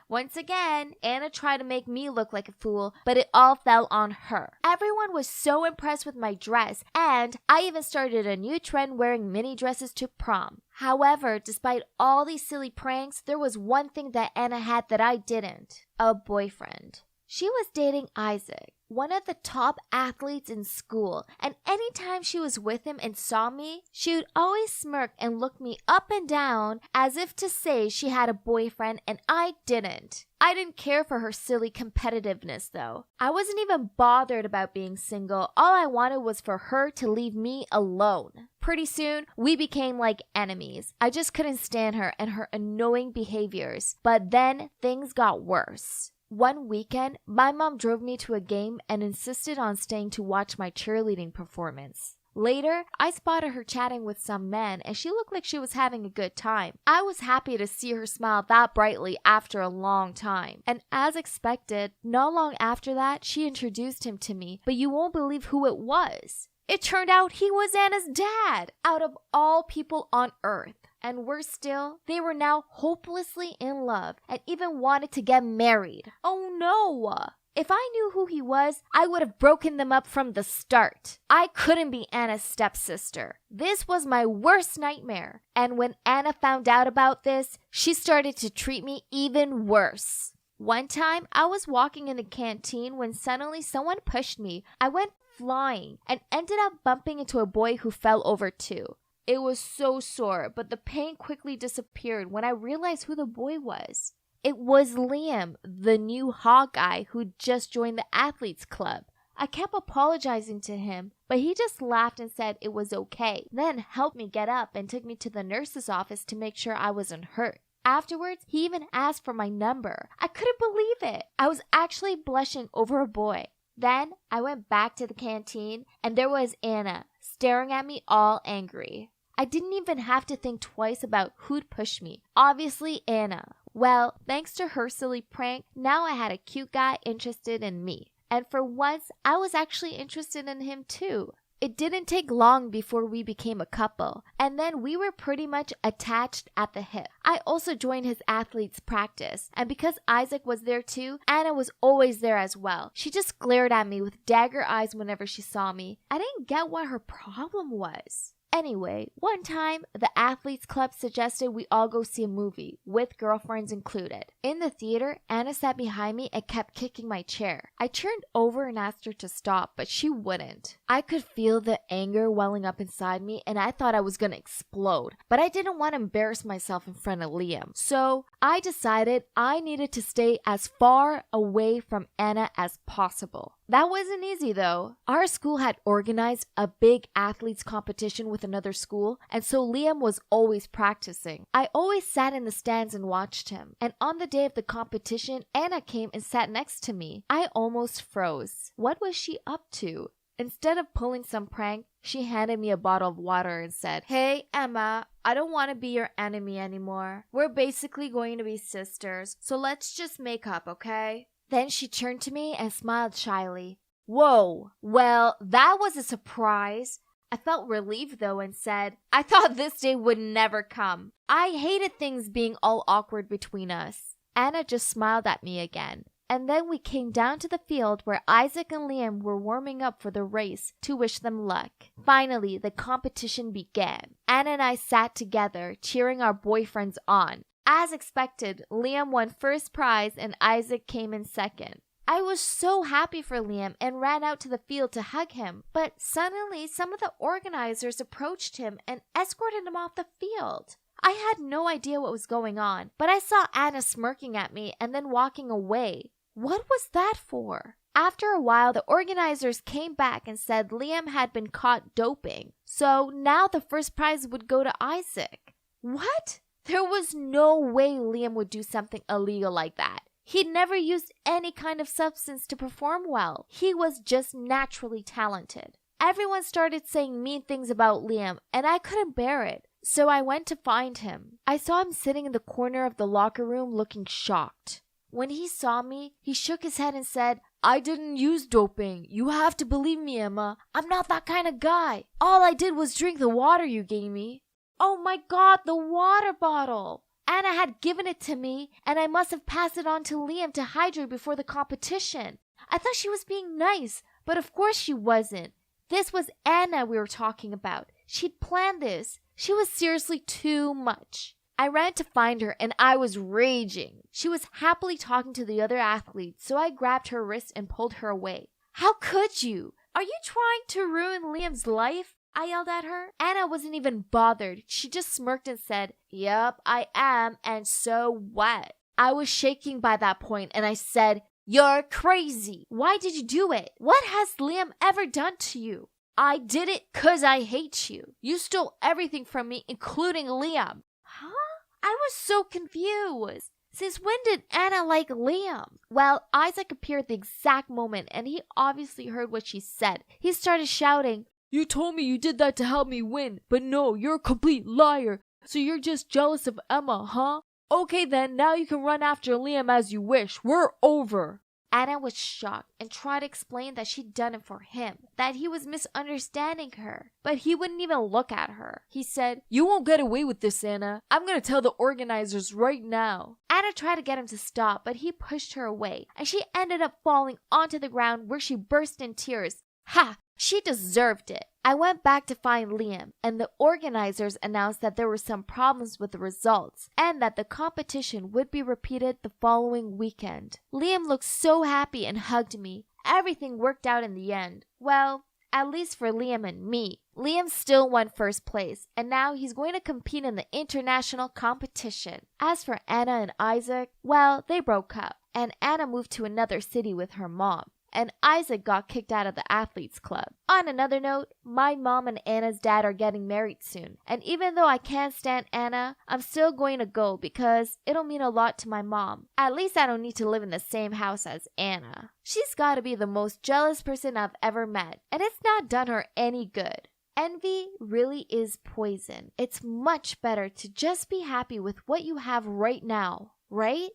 Once again, Anna tried to make me look like a fool, but it all fell on her. Everyone was so impressed with my dress, and I even started a new trend wearing mini dresses to prom. However, despite all these silly pranks, there was one thing that Anna had that I didn't: a boyfriend. She was dating Isaac, one of the top athletes in school, and anytime she was with him and saw me, she would always smirk and look me up and down as if to say she had a boyfriend and I didn't. I didn't care for her silly competitiveness though. I wasn't even bothered about being single. All I wanted was for her to leave me alone. Pretty soon, we became like enemies. I just couldn't stand her and her annoying behaviors. But then things got worse. One weekend, my mom drove me to a game and insisted on staying to watch my cheerleading performance. Later, I spotted her chatting with some man and she looked like she was having a good time. I was happy to see her smile that brightly after a long time. And as expected, not long after that, she introduced him to me, but you won't believe who it was. It turned out he was Anna's dad, out of all people on earth. And worse still, they were now hopelessly in love and even wanted to get married. Oh no! If I knew who he was, I would have broken them up from the start. I couldn't be Anna's stepsister. This was my worst nightmare. And when Anna found out about this, she started to treat me even worse. One time, I was walking in the canteen when suddenly someone pushed me. I went flying and ended up bumping into a boy who fell over too. It was so sore, but the pain quickly disappeared when I realized who the boy was. It was Liam, the new hot guy who just joined the athletes club. I kept apologizing to him, but he just laughed and said it was okay, then helped me get up and took me to the nurse's office to make sure I wasn't hurt. Afterwards, he even asked for my number. I couldn't believe it. I was actually blushing over a boy. Then I went back to the canteen and there was Anna, staring at me all angry. I didn't even have to think twice about who'd push me. Obviously, Anna. Well, thanks to her silly prank, now I had a cute guy interested in me. And for once, I was actually interested in him too. It didn't take long before we became a couple, and then we were pretty much attached at the hip. I also joined his athletes practice, and because Isaac was there too, Anna was always there as well. She just glared at me with dagger eyes whenever she saw me. I didn't get what her problem was. Anyway, one time, the athletes club suggested we all go see a movie, with girlfriends included. In the theater, Anna sat behind me and kept kicking my chair. I turned over and asked her to stop, but she wouldn't. I could feel the anger welling up inside me and I thought I was gonna explode, but I didn't want to embarrass myself in front of Liam. So I decided I needed to stay as far away from Anna as possible. That wasn't easy though. Our school had organized a big athletes competition with another school, and so Liam was always practicing. I always sat in the stands and watched him. And on the day of the competition, Anna came and sat next to me. I almost froze. What was she up to? Instead of pulling some prank, she handed me a bottle of water and said, "Hey, Emma, I don't want to be your enemy anymore. We're basically going to be sisters, so let's just make up, okay?" Then she turned to me and smiled shyly. Whoa, well, that was a surprise. I felt relieved though and said, "I thought this day would never come. I hated things being all awkward between us." Anna just smiled at me again. And then we came down to the field where Isaac and Liam were warming up for the race to wish them luck. Finally, the competition began. Anna and I sat together, cheering our boyfriends on. As expected, Liam won first prize and Isaac came in second. I was so happy for Liam and ran out to the field to hug him. But suddenly, some of the organizers approached him and escorted him off the field. I had no idea what was going on, but I saw Anna smirking at me and then walking away. What was that for? After a while, the organizers came back and said Liam had been caught doping. So now the first prize would go to Isaac. What? There was no way Liam would do something illegal like that. He'd never used any kind of substance to perform well. He was just naturally talented. Everyone started saying mean things about Liam, and I couldn't bear it. So I went to find him. I saw him sitting in the corner of the locker room looking shocked. When he saw me, he shook his head and said, "I didn't use doping. You have to believe me, Emma. I'm not that kind of guy. All I did was drink the water you gave me." Oh my God, the water bottle! Anna had given it to me, and I must have passed it on to Liam to hydrate before the competition. I thought she was being nice, but of course she wasn't. This was Anna we were talking about. She'd planned this. She was seriously too much. I ran to find her and I was raging. She was happily talking to the other athletes, so I grabbed her wrist and pulled her away. "How could you? Are you trying to ruin Liam's life?" I yelled at her. Anna wasn't even bothered. She just smirked and said, "Yup, I am, and so what?" I was shaking by that point and I said, "You're crazy. Why did you do it? What has Liam ever done to you?" "I did it 'cause I hate you. You stole everything from me, including Liam." Huh? I was so confused. Since when did Anna like Liam? Well, Isaac appeared at the exact moment and he obviously heard what she said. He started shouting, "You told me you did that to help me win, but no, you're a complete liar. So you're just jealous of Emma, huh? Okay then, now you can run after Liam as you wish. We're over." Anna was shocked and tried to explain that she'd done it for him, that he was misunderstanding her, but he wouldn't even look at her. He said, "You won't get away with this, Anna. I'm gonna tell the organizers right now." Anna tried to get him to stop, but he pushed her away, and she ended up falling onto the ground where she burst in tears. Ha! She deserved it. I went back to find Liam, and the organizers announced that there were some problems with the results and that the competition would be repeated the following weekend. Liam looked so happy and hugged me. Everything worked out in the end. Well, at least for Liam and me. Liam still won first place, and now he's going to compete in the international competition. As for Anna and Isaac, well, they broke up, and Anna moved to another city with her mom. And Isaac got kicked out of the athletes club. On another note, my mom and Anna's dad are getting married soon. And even though I can't stand Anna, I'm still going to go because it'll mean a lot to my mom. At least I don't need to live in the same house as Anna. She's got to be the most jealous person I've ever met, and it's not done her any good. Envy really is poison. It's much better to just be happy with what you have right now, right?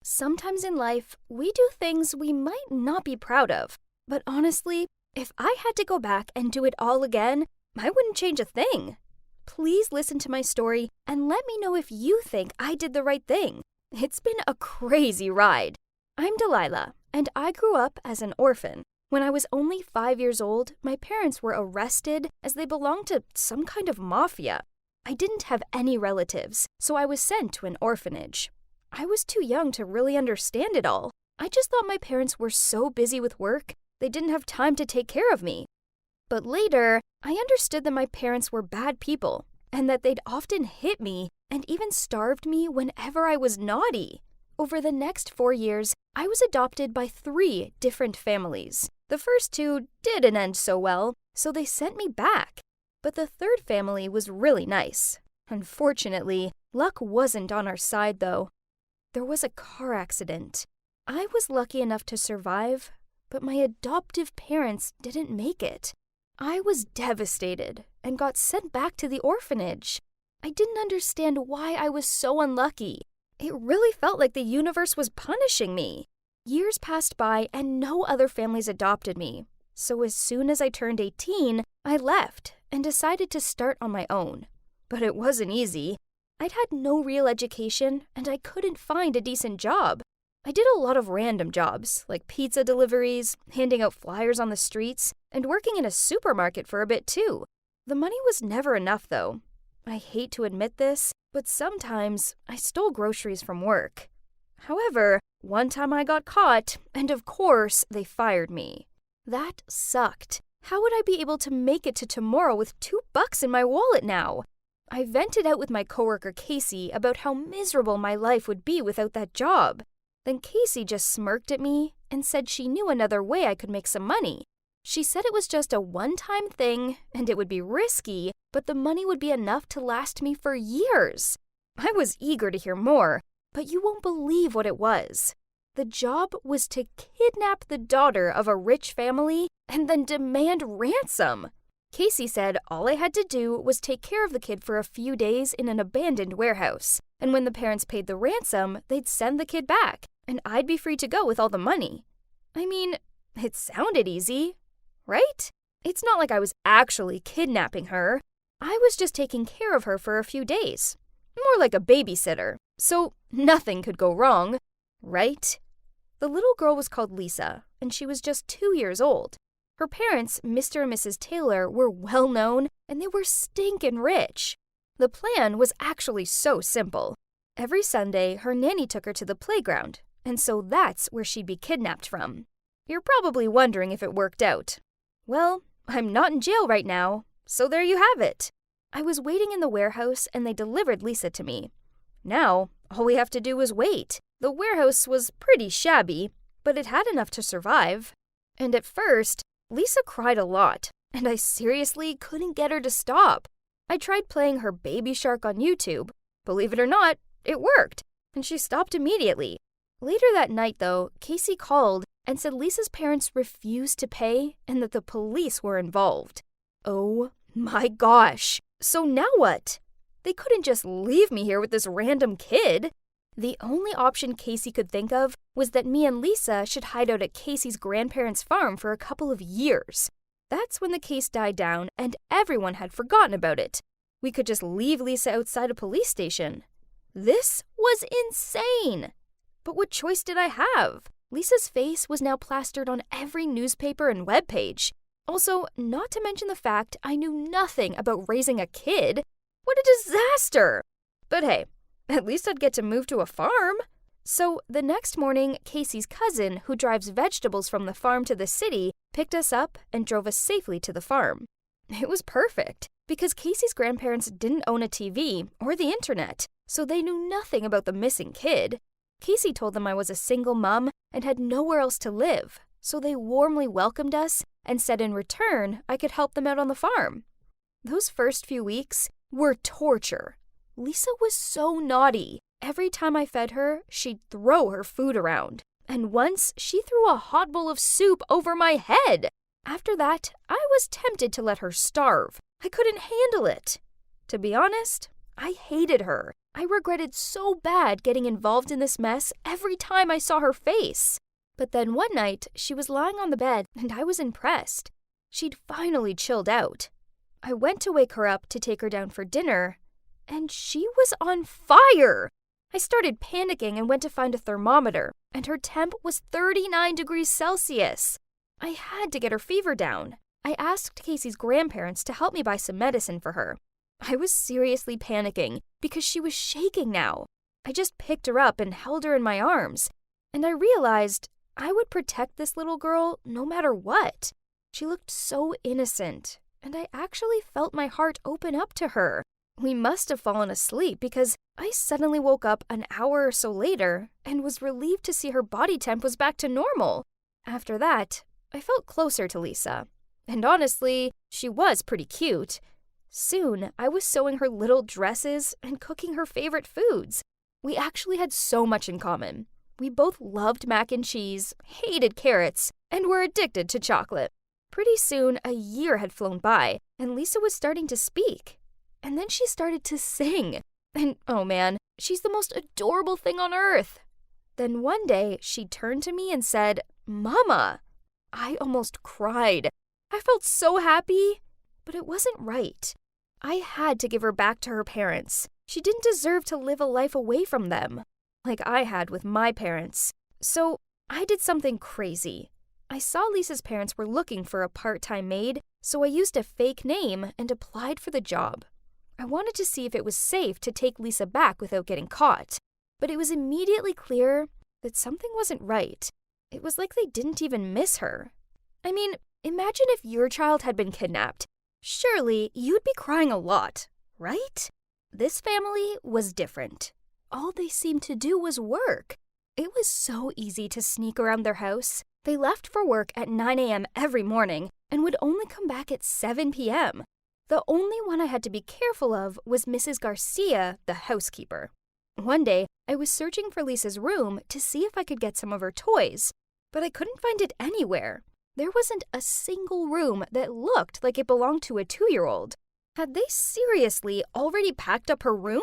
Sometimes in life, we do things we might not be proud of. But honestly, if I had to go back and do it all again, I wouldn't change a thing. Please listen to my story and let me know if you think I did the right thing. It's been a crazy ride. I'm Delilah, and I grew up as an orphan. When I was only 5 years old, my parents were arrested as they belonged to some kind of mafia. I didn't have any relatives, so I was sent to an orphanage. I was too young to really understand it all. I just thought my parents were so busy with work, they didn't have time to take care of me. But later, I understood that my parents were bad people, and that they'd often hit me and even starved me whenever I was naughty. Over the next 4 years, I was adopted by 3 different families. The first 2 didn't end so well, so they sent me back. But the third family was really nice. Unfortunately, luck wasn't on our side, though. There was a car accident. I was lucky enough to survive, but my adoptive parents didn't make it. I was devastated and got sent back to the orphanage. I didn't understand why I was so unlucky. It really felt like the universe was punishing me. Years passed by and no other families adopted me. So as soon as I turned 18, I left and decided to start on my own. But it wasn't easy. I'd had no real education and I couldn't find a decent job. I did a lot of random jobs, like pizza deliveries, handing out flyers on the streets, and working in a supermarket for a bit too. The money was never enough, though. I hate to admit this, but sometimes I stole groceries from work. However, one time I got caught, and of course, they fired me. That sucked. How would I be able to make it to tomorrow with $2 in my wallet now? I vented out with my coworker Casey about how miserable my life would be without that job. Then Casey just smirked at me and said she knew another way I could make some money. She said it was just a one-time thing and it would be risky, but the money would be enough to last me for years. I was eager to hear more, but you won't believe what it was. The job was to kidnap the daughter of a rich family and then demand ransom. Casey said all I had to do was take care of the kid for a few days in an abandoned warehouse, and when the parents paid the ransom, they'd send the kid back, and I'd be free to go with all the money. I mean, it sounded easy, right? It's not like I was actually kidnapping her. I was just taking care of her for a few days. More like a babysitter. So nothing could go wrong, right? The little girl was called Lisa, and she was just 2 years old. Her parents, Mr. and Mrs. Taylor, were well known, and they were stinkin' rich. The plan was actually so simple. Every Sunday, her nanny took her to the playground, and so that's where she'd be kidnapped from. You're probably wondering if it worked out. Well, I'm not in jail right now, so there you have it. I was waiting in the warehouse, and they delivered Lisa to me. Now, all we have to do is wait. The warehouse was pretty shabby, but it had enough to survive. And at first, Lisa cried a lot, and I seriously couldn't get her to stop. I tried playing her Baby Shark on YouTube. Believe it or not, it worked, and she stopped immediately. Later that night, though, Casey called and said Lisa's parents refused to pay and that the police were involved. Oh my gosh! So now what? They couldn't just leave me here with this random kid. The only option Casey could think of was that me and Lisa should hide out at Casey's grandparents' farm for a couple of years. That's when the case died down and everyone had forgotten about it. We could just leave Lisa outside a police station. This was insane! But what choice did I have? Lisa's face was now plastered on every newspaper and webpage. Also, not to mention the fact I knew nothing about raising a kid. What a disaster! But hey, at least I'd get to move to a farm. So the next morning, Casey's cousin, who drives vegetables from the farm to the city, picked us up and drove us safely to the farm. It was perfect, because Casey's grandparents didn't own a TV or the internet, so they knew nothing about the missing kid. Casey told them I was a single mom and had nowhere else to live, so they warmly welcomed us and said in return I could help them out on the farm. Those first few weeks were torture. Lisa was so naughty. Every time I fed her, she'd throw her food around. And once, she threw a hot bowl of soup over my head. After that, I was tempted to let her starve. I couldn't handle it. To be honest, I hated her. I regretted so bad getting involved in this mess every time I saw her face. But then one night, she was lying on the bed, and I was impressed. She'd finally chilled out. I went to wake her up to take her down for dinner, and she was on fire! I started panicking and went to find a thermometer, and her temp was 39 degrees Celsius. I had to get her fever down. I asked Casey's grandparents to help me buy some medicine for her. I was seriously panicking because she was shaking now. I just picked her up and held her in my arms, and I realized I would protect this little girl no matter what. She looked so innocent, and I actually felt my heart open up to her. We must have fallen asleep because I suddenly woke up an hour or so later and was relieved to see her body temp was back to normal. After that, I felt closer to Lisa. And honestly, she was pretty cute. Soon, I was sewing her little dresses and cooking her favorite foods. We actually had so much in common. We both loved mac and cheese, hated carrots, and were addicted to chocolate. Pretty soon, a year had flown by, and Lisa was starting to speak. And then she started to sing. And oh man, she's the most adorable thing on earth. Then one day, she turned to me and said, "Mama." I almost cried. I felt so happy, but it wasn't right. I had to give her back to her parents. She didn't deserve to live a life away from them, like I had with my parents. So I did something crazy. I saw Lisa's parents were looking for a part-time maid, so I used a fake name and applied for the job. I wanted to see if it was safe to take Lisa back without getting caught, but it was immediately clear that something wasn't right. It was like they didn't even miss her. I mean, imagine if your child had been kidnapped. Surely you'd be crying a lot, right? This family was different. All they seemed to do was work. It was so easy to sneak around their house. They left for work at 9 a.m. every morning and would only come back at 7 p.m. The only one I had to be careful of was Mrs. Garcia, the housekeeper. One day, I was searching for Lisa's room to see if I could get some of her toys, but I couldn't find it anywhere. There wasn't a single room that looked like it belonged to a 2-year-old. Had they seriously already packed up her room?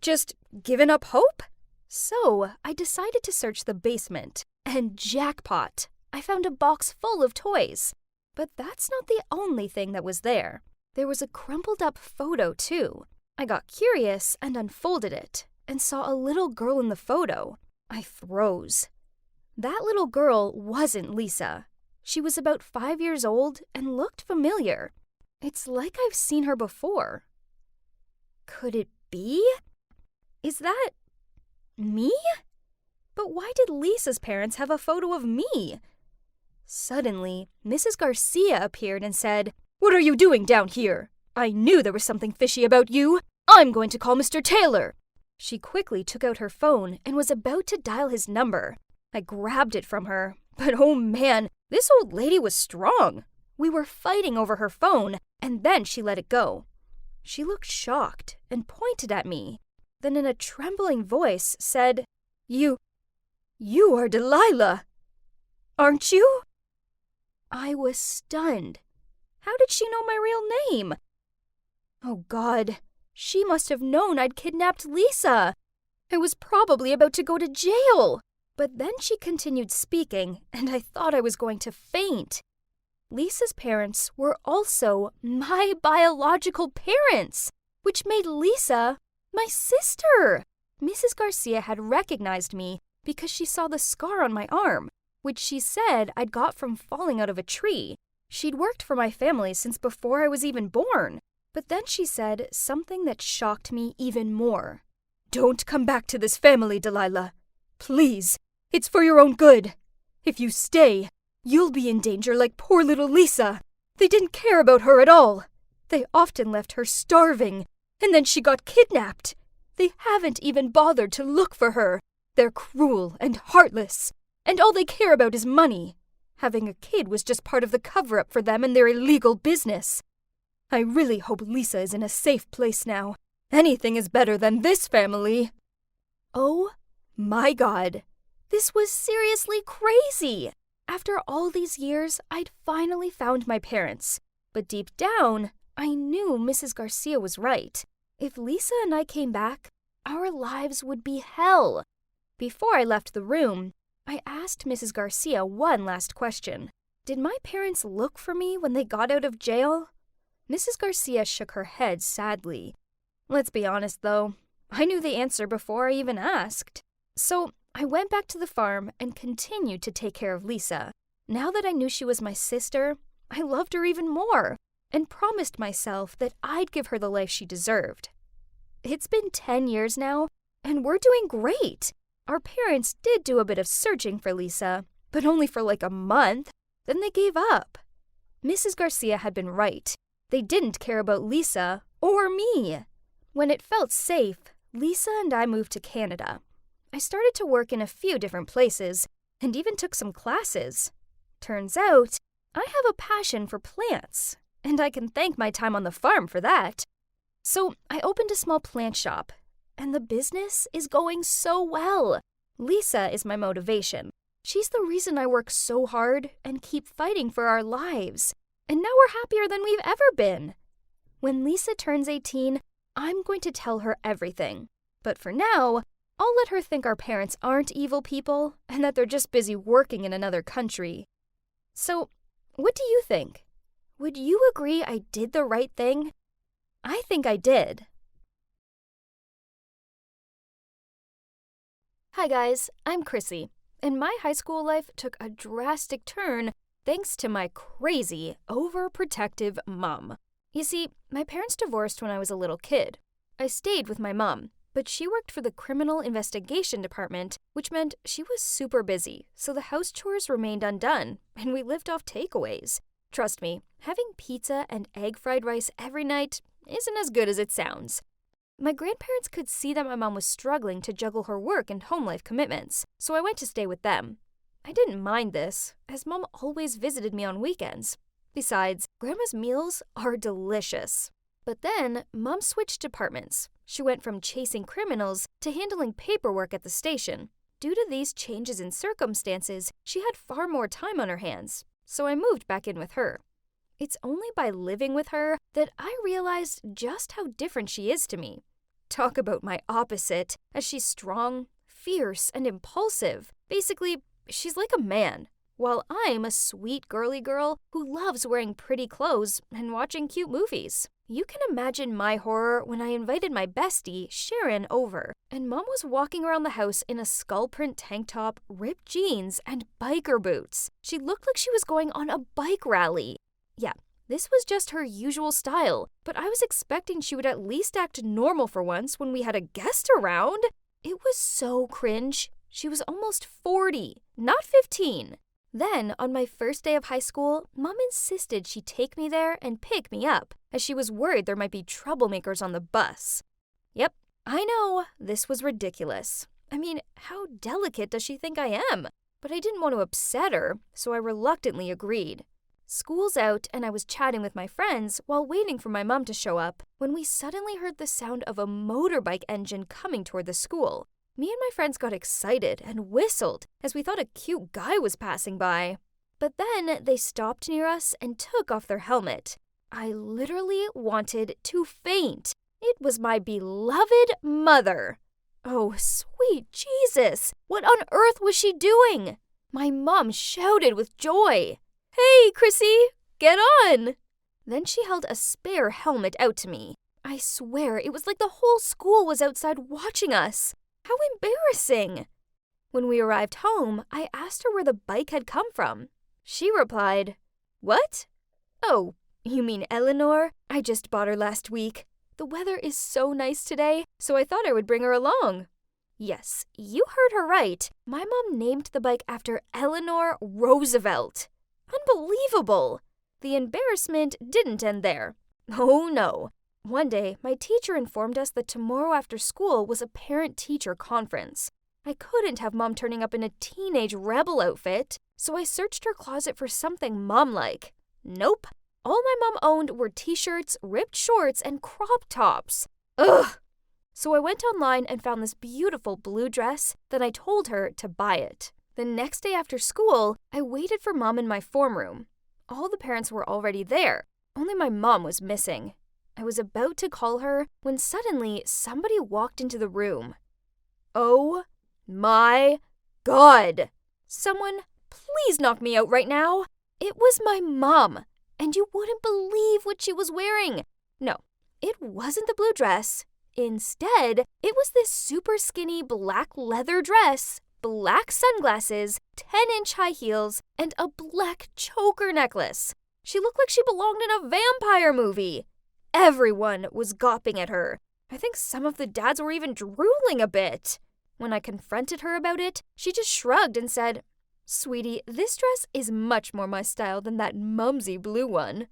Just given up hope? So, I decided to search the basement, and jackpot! I found a box full of toys. But that's not the only thing that was there. There was a crumpled up photo, too. I got curious and unfolded it, and saw a little girl in the photo. I froze. That little girl wasn't Lisa. She was about 5 years old and looked familiar. It's like I've seen her before. Could it be? Is that me? But why did Lisa's parents have a photo of me? Suddenly, Mrs. Garcia appeared and said, "What are you doing down here? I knew there was something fishy about you. I'm going to call Mr. Taylor." She quickly took out her phone and was about to dial his number. I grabbed it from her, but oh man, this old lady was strong. We were fighting over her phone, and then she let it go. She looked shocked and pointed at me, then in a trembling voice said, You are Delilah, aren't you?" I was stunned. How did she know my real name? Oh God, she must have known I'd kidnapped Lisa. I was probably about to go to jail. But then she continued speaking, and I thought I was going to faint. Lisa's parents were also my biological parents, which made Lisa my sister. Mrs. Garcia had recognized me because she saw the scar on my arm, which she said I'd got from falling out of a tree. She'd worked for my family since before I was even born. But then she said something that shocked me even more. "Don't come back to this family, Delilah. Please, it's for your own good. If you stay, you'll be in danger like poor little Lisa. They didn't care about her at all. They often left her starving, and then she got kidnapped. They haven't even bothered to look for her. They're cruel and heartless, and all they care about is money. Having a kid was just part of the cover-up for them and their illegal business. I really hope Lisa is in a safe place now. Anything is better than this family." Oh my God. This was seriously crazy. After all these years, I'd finally found my parents. But deep down, I knew Mrs. Garcia was right. If Lisa and I came back, our lives would be hell. Before I left the room, I asked Mrs. Garcia one last question. Did my parents look for me when they got out of jail? Mrs. Garcia shook her head sadly. Let's be honest, though. I knew the answer before I even asked. So I went back to the farm and continued to take care of Lisa. Now that I knew she was my sister, I loved her even more and promised myself that I'd give her the life she deserved. It's been 10 years now, and we're doing great. Our parents did do a bit of searching for Lisa, but only for like a month. Then they gave up. Mrs. Garcia had been right. They didn't care about Lisa or me. When it felt safe, Lisa and I moved to Canada. I started to work in a few different places and even took some classes. Turns out, I have a passion for plants, and I can thank my time on the farm for that. So I opened a small plant shop, and the business is going so well. Lisa is my motivation. She's the reason I work so hard and keep fighting for our lives. And now we're happier than we've ever been. When Lisa turns 18, I'm going to tell her everything. But for now, I'll let her think our parents aren't evil people and that they're just busy working in another country. So, what do you think? Would you agree I did the right thing? I think I did. Hi guys, I'm Chrissy, and my high school life took a drastic turn thanks to my crazy, overprotective mom. You see, my parents divorced when I was a little kid. I stayed with my mom, but she worked for the criminal investigation department, which meant she was super busy, so the house chores remained undone, and we lived off takeaways. Trust me, having pizza and egg fried rice every night isn't as good as it sounds. My grandparents could see that my mom was struggling to juggle her work and home life commitments, so I went to stay with them. I didn't mind this, as Mom always visited me on weekends. Besides, Grandma's meals are delicious. But then, Mom switched departments. She went from chasing criminals to handling paperwork at the station. Due to these changes in circumstances, she had far more time on her hands, so I moved back in with her. It's only by living with her that I realized just how different she is to me. Talk about my opposite, as she's strong, fierce, and impulsive. Basically, she's like a man, while I'm a sweet girly girl who loves wearing pretty clothes and watching cute movies. You can imagine my horror when I invited my bestie, Sharon, over, and Mom was walking around the house in a skull print tank top, ripped jeans, and biker boots. She looked like she was going on a bike rally. Yeah, this was just her usual style, but I was expecting she would at least act normal for once when we had a guest around. It was so cringe. She was almost 40, not 15. Then, on my first day of high school, Mom insisted she take me there and pick me up, as she was worried there might be troublemakers on the bus. Yep, I know, this was ridiculous. I mean, how delicate does she think I am? But I didn't want to upset her, so I reluctantly agreed. School's out, and I was chatting with my friends while waiting for my mom to show up when we suddenly heard the sound of a motorbike engine coming toward the school. Me and my friends got excited and whistled as we thought a cute guy was passing by. But then they stopped near us and took off their helmet. I literally wanted to faint. It was my beloved mother. Oh, sweet Jesus! What on earth was she doing? My mom shouted with joy. "Hey, Chrissy, get on!" Then she held a spare helmet out to me. I swear it was like the whole school was outside watching us. How embarrassing! When we arrived home, I asked her where the bike had come from. She replied, "What? Oh, you mean Eleanor? I just bought her last week. The weather is so nice today, so I thought I would bring her along." Yes, you heard her right. My mom named the bike after Eleanor Roosevelt. Unbelievable! The embarrassment didn't end there. Oh no. One day, my teacher informed us that tomorrow after school was a parent-teacher conference. I couldn't have Mom turning up in a teenage rebel outfit, so I searched her closet for something mom-like. Nope. All my mom owned were t-shirts, ripped shorts, and crop tops. Ugh! So I went online and found this beautiful blue dress, then I told her to buy it. The next day after school, I waited for Mom in my form room. All the parents were already there, only my mom was missing. I was about to call her when suddenly somebody walked into the room. Oh my God! Someone, please knock me out right now. It was my mom, and you wouldn't believe what she was wearing. No, it wasn't the blue dress. Instead, it was this super skinny black leather dress, black sunglasses, 10-inch high heels, and a black choker necklace. She looked like she belonged in a vampire movie. Everyone was gawping at her. I think some of the dads were even drooling a bit. When I confronted her about it, she just shrugged and said, "Sweetie, this dress is much more my style than that mumsy blue one."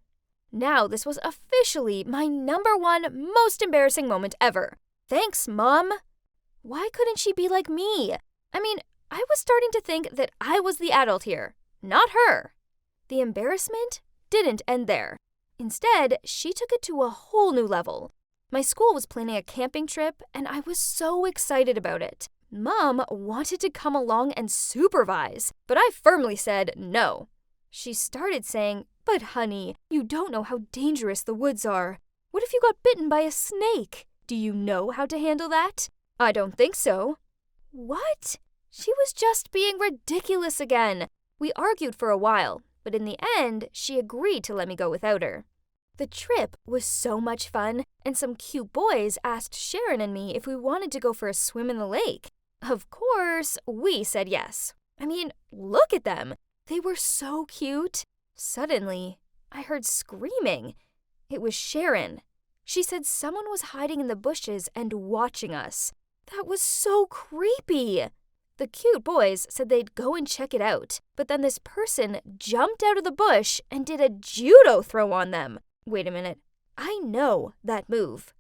Now this was officially my #1 most embarrassing moment ever. Thanks, Mom. Why couldn't she be like me? I mean, I was starting to think that I was the adult here, not her. The embarrassment didn't end there. Instead, she took it to a whole new level. My school was planning a camping trip, and I was so excited about it. Mom wanted to come along and supervise, but I firmly said no. She started saying, "But honey, you don't know how dangerous the woods are. What if you got bitten by a snake? Do you know how to handle that?" "I don't think so." What? She was just being ridiculous again. We argued for a while, but in the end, she agreed to let me go without her. The trip was so much fun, and some cute boys asked Sharon and me if we wanted to go for a swim in the lake. Of course, we said yes. I mean, look at them. They were so cute. Suddenly, I heard screaming. It was Sharon. She said someone was hiding in the bushes and watching us. That was so creepy. The cute boys said they'd go and check it out, but then this person jumped out of the bush and did a judo throw on them. Wait a minute. I know that move.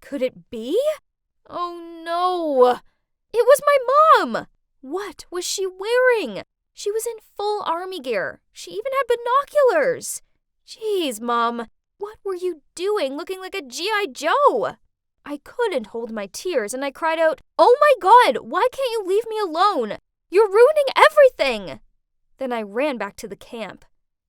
Could it be? Oh no! It was my mom! What was she wearing? She was in full army gear. She even had binoculars. Jeez, Mom, what were you doing looking like a G.I. Joe? I couldn't hold my tears and I cried out, "Oh my God, why can't you leave me alone? You're ruining everything!" Then I ran back to the camp.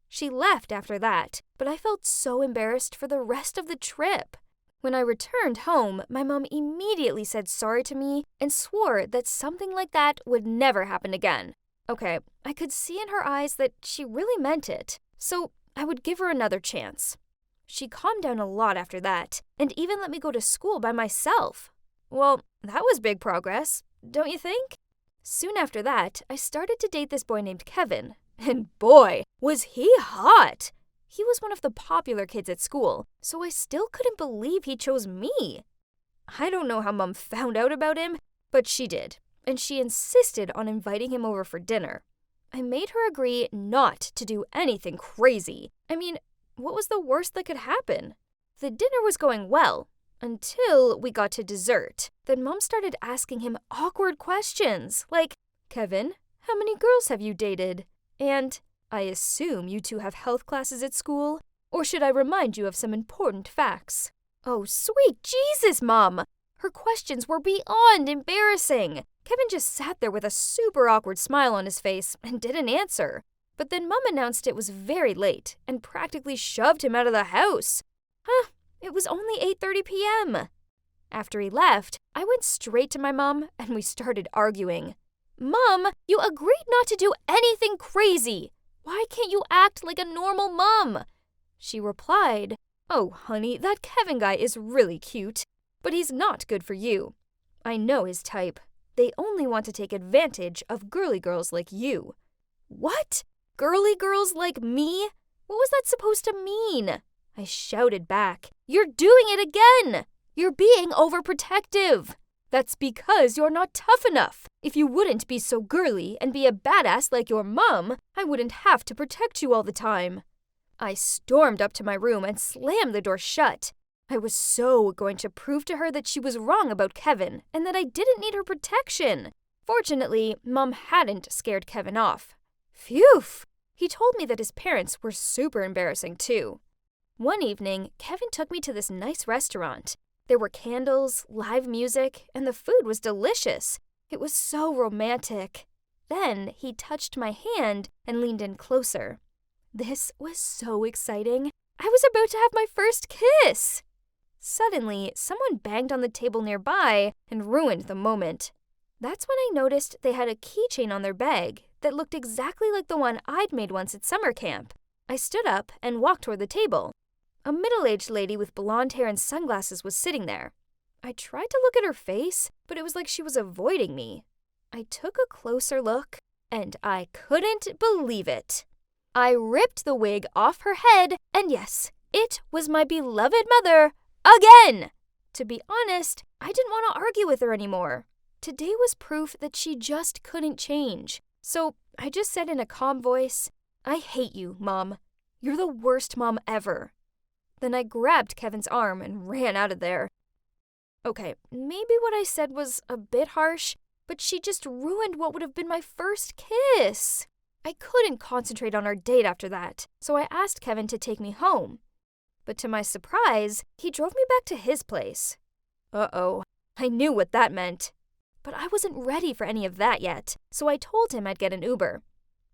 She left after that, but I felt so embarrassed for the rest of the trip. When I returned home, my mom immediately said sorry to me and swore that something like that would never happen again. Okay, I could see in her eyes that she really meant it, so I would give her another chance. She calmed down a lot after that, and even let me go to school by myself. Well, that was big progress, don't you think? Soon after that, I started to date this boy named Kevin, and boy, was he hot! He was one of the popular kids at school, so I still couldn't believe he chose me. I don't know how Mom found out about him, but she did, and she insisted on inviting him over for dinner. I made her agree not to do anything crazy. I mean, what was the worst that could happen? The dinner was going well, until we got to dessert. Then Mom started asking him awkward questions, like, "Kevin, how many girls have you dated?" And, "I assume you two have health classes at school? Or should I remind you of some important facts?" Oh, sweet Jesus, Mom! Her questions were beyond embarrassing. Kevin just sat there with a super awkward smile on his face and didn't answer. But then Mom announced it was very late and practically shoved him out of the house. It was only 8:30 p.m. After he left, I went straight to my mom and we started arguing. "Mom, you agreed not to do anything crazy. Why can't you act like a normal mom?" She replied, "Oh, honey, that Kevin guy is really cute, but he's not good for you. I know his type. They only want to take advantage of girly girls like you." What? Girly girls like me? What was that supposed to mean? I shouted back, "You're doing it again! You're being overprotective. That's because you're not tough enough. If you wouldn't be so girly and be a badass like your mom, I wouldn't have to protect you all the time." I stormed up to my room and slammed the door shut. I was so going to prove to her that she was wrong about Kevin and that I didn't need her protection. Fortunately, Mom hadn't scared Kevin off. Phew! He told me that his parents were super embarrassing too. One evening, Kevin took me to this nice restaurant. There were candles, live music, and the food was delicious. It was so romantic. Then he touched my hand and leaned in closer. This was so exciting. I was about to have my first kiss. Suddenly, someone banged on the table nearby and ruined the moment. That's when I noticed they had a keychain on their bag that looked exactly like the one I'd made once at summer camp. I stood up and walked toward the table. A middle-aged lady with blonde hair and sunglasses was sitting there. I tried to look at her face, but it was like she was avoiding me. I took a closer look, and I couldn't believe it. I ripped the wig off her head, and yes, it was my beloved mother again! To be honest, I didn't want to argue with her anymore. Today was proof that she just couldn't change. So I just said in a calm voice, "I hate you, Mom. You're the worst mom ever." Then I grabbed Kevin's arm and ran out of there. Okay, maybe what I said was a bit harsh, but she just ruined what would have been my first kiss. I couldn't concentrate on our date after that, so I asked Kevin to take me home. But to my surprise, he drove me back to his place. Uh-oh, I knew what that meant. But I wasn't ready for any of that yet, so I told him I'd get an Uber.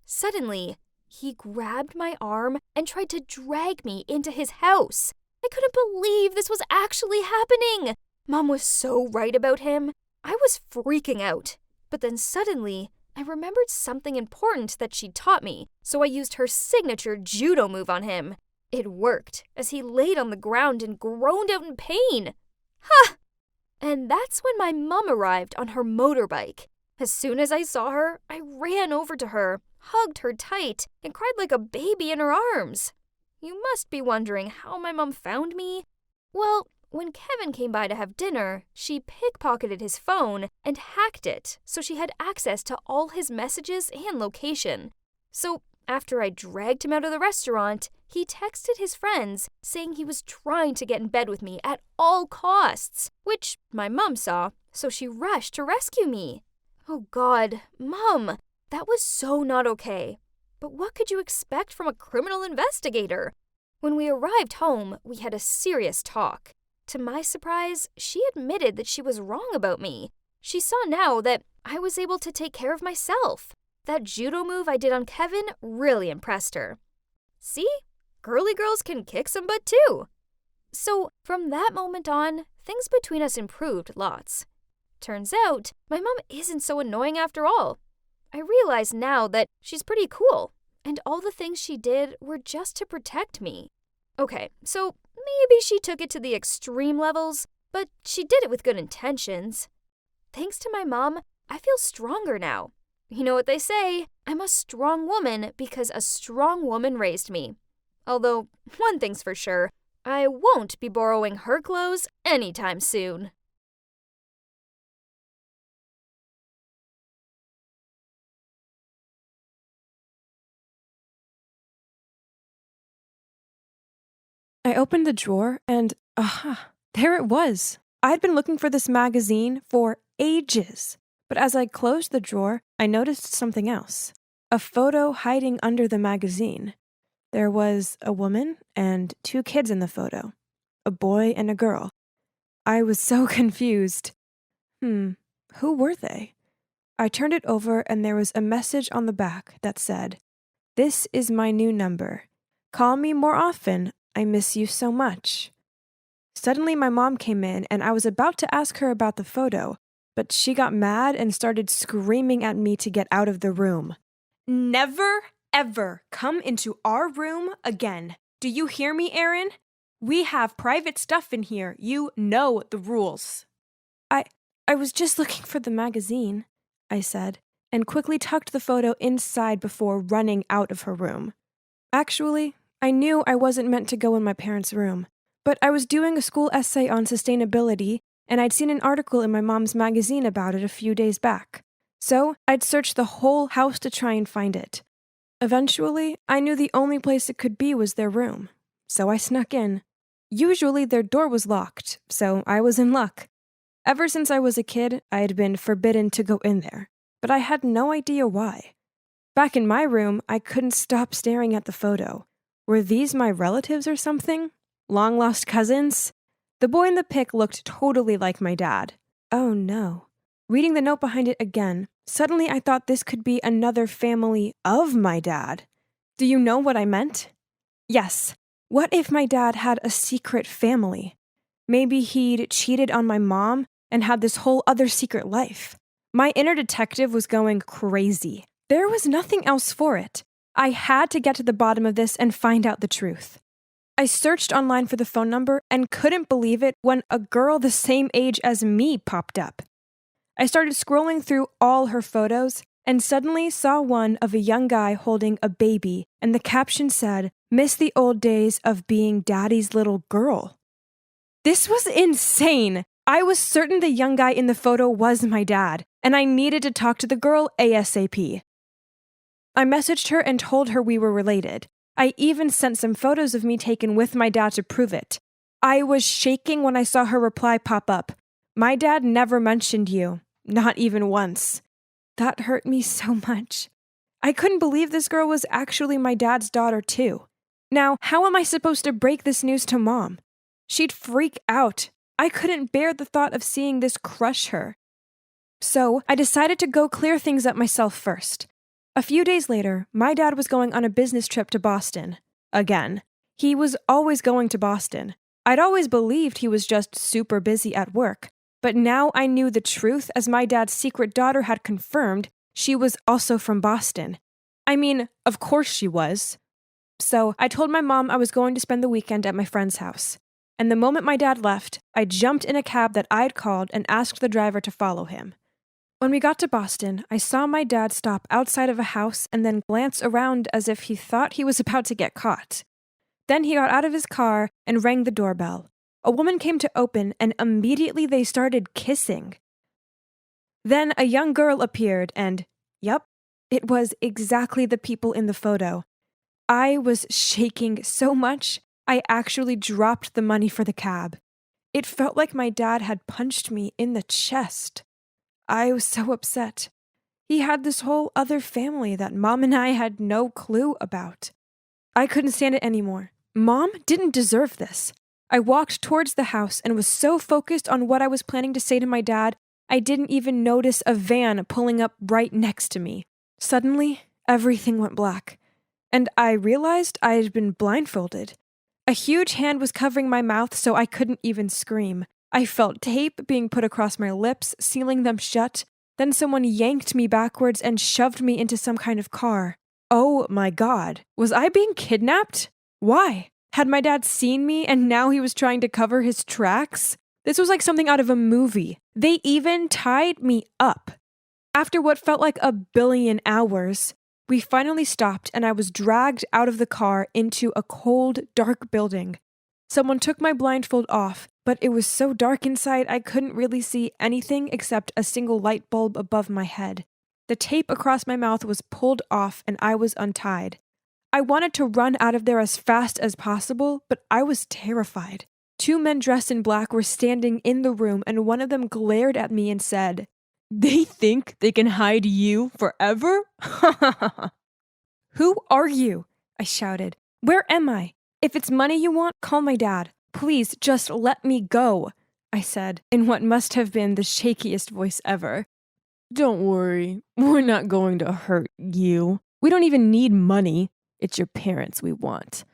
Suddenly, he grabbed my arm and tried to drag me into his house. I couldn't believe this was actually happening. Mom was so right about him. I was freaking out. But then suddenly, I remembered something important that she'd taught me, so I used her signature judo move on him. It worked, as he laid on the ground and groaned out in pain. Ha! And that's when my mom arrived on her motorbike. As soon as I saw her, I ran over to her, hugged her tight, and cried like a baby in her arms. You must be wondering how my mom found me. Well, when Kevin came by to have dinner, she pickpocketed his phone and hacked it so she had access to all his messages and location. So after I dragged him out of the restaurant, he texted his friends saying he was trying to get in bed with me at all costs, which my mom saw, so she rushed to rescue me. Oh God, Mom, that was so not okay. But what could you expect from a criminal investigator? When we arrived home, we had a serious talk. To my surprise, she admitted that she was wrong about me. She saw now that I was able to take care of myself. That judo move I did on Kevin really impressed her. See? Girly girls can kick some butt too. So from that moment on, things between us improved lots. Turns out, my mom isn't so annoying after all. I realize now that she's pretty cool, and all the things she did were just to protect me. Okay, so maybe she took it to the extreme levels, but she did it with good intentions. Thanks to my mom, I feel stronger now. You know what they say, I'm a strong woman because a strong woman raised me. Although, one thing's for sure, I won't be borrowing her clothes anytime soon. I opened the drawer and, there it was. I'd been looking for this magazine for ages. But as I closed the drawer, I noticed something else. A photo hiding under the magazine. There was a woman and 2 kids in the photo. A boy and a girl. I was so confused. Who were they? I turned it over and there was a message on the back that said, "This is my new number. Call me more often. I miss you so much." Suddenly my mom came in and I was about to ask her about the photo, but she got mad and started screaming at me to get out of the room. "Never, ever come into our room again. Do you hear me, Aaron? We have private stuff in here. You know the rules." I was just looking for the magazine, I said, and quickly tucked the photo inside before running out of her room. Actually, I knew I wasn't meant to go in my parents' room, but I was doing a school essay on sustainability, and I'd seen an article in my mom's magazine about it a few days back. So I'd searched the whole house to try and find it. Eventually, I knew the only place it could be was their room, so I snuck in. Usually their door was locked, so I was in luck. Ever since I was a kid, I had been forbidden to go in there, but I had no idea why. Back in my room, I couldn't stop staring at the photo. Were these my relatives or something? Long-lost cousins? The boy in the pic looked totally like my dad. Oh no. Reading the note behind it again, suddenly I thought this could be another family of my dad. Do you know what I meant? Yes. What if my dad had a secret family? Maybe he'd cheated on my mom and had this whole other secret life. My inner detective was going crazy. There was nothing else for it. I had to get to the bottom of this and find out the truth. I searched online for the phone number and couldn't believe it when a girl the same age as me popped up. I started scrolling through all her photos and suddenly saw one of a young guy holding a baby, and the caption said, "Miss the old days of being daddy's little girl." This was insane. I was certain the young guy in the photo was my dad, and I needed to talk to the girl ASAP. I messaged her and told her we were related. I even sent some photos of me taken with my dad to prove it. I was shaking when I saw her reply pop up. My dad never mentioned you, not even once. That hurt me so much. I couldn't believe this girl was actually my dad's daughter too. Now, how am I supposed to break this news to Mom? She'd freak out. I couldn't bear the thought of seeing this crush her. So, I decided to go clear things up myself first. A few days later, my dad was going on a business trip to Boston. Again. He was always going to Boston. I'd always believed he was just super busy at work, but now I knew the truth as my dad's secret daughter had confirmed she was also from Boston. I mean, of course she was. So, I told my mom I was going to spend the weekend at my friend's house. And the moment my dad left, I jumped in a cab that I'd called and asked the driver to follow him. When we got to Boston, I saw my dad stop outside of a house and then glance around as if he thought he was about to get caught. Then he got out of his car and rang the doorbell. A woman came to open and immediately they started kissing. Then a young girl appeared and, yep, it was exactly the people in the photo. I was shaking so much, I actually dropped the money for the cab. It felt like my dad had punched me in the chest. I was so upset. He had this whole other family that Mom and I had no clue about. I couldn't stand it anymore. Mom didn't deserve this. I walked towards the house and was so focused on what I was planning to say to my dad, I didn't even notice a van pulling up right next to me. Suddenly, everything went black, and I realized I had been blindfolded. A huge hand was covering my mouth so I couldn't even scream. I felt tape being put across my lips, sealing them shut. Then someone yanked me backwards and shoved me into some kind of car. Oh my God. Was I being kidnapped? Why? Had my dad seen me and now he was trying to cover his tracks? This was like something out of a movie. They even tied me up. After what felt like a billion hours, we finally stopped and I was dragged out of the car into a cold, dark building. Someone took my blindfold off, but it was so dark inside I couldn't really see anything except a single light bulb above my head. The tape across my mouth was pulled off and I was untied. I wanted to run out of there as fast as possible, but I was terrified. 2 men dressed in black were standing in the room and one of them glared at me and said, "They think they can hide you forever?" "Who are you?" I shouted. "Where am I? If it's money you want, call my dad. Please, just let me go," I said, in what must have been the shakiest voice ever. "Don't worry, we're not going to hurt you. We don't even need money. It's your parents we want.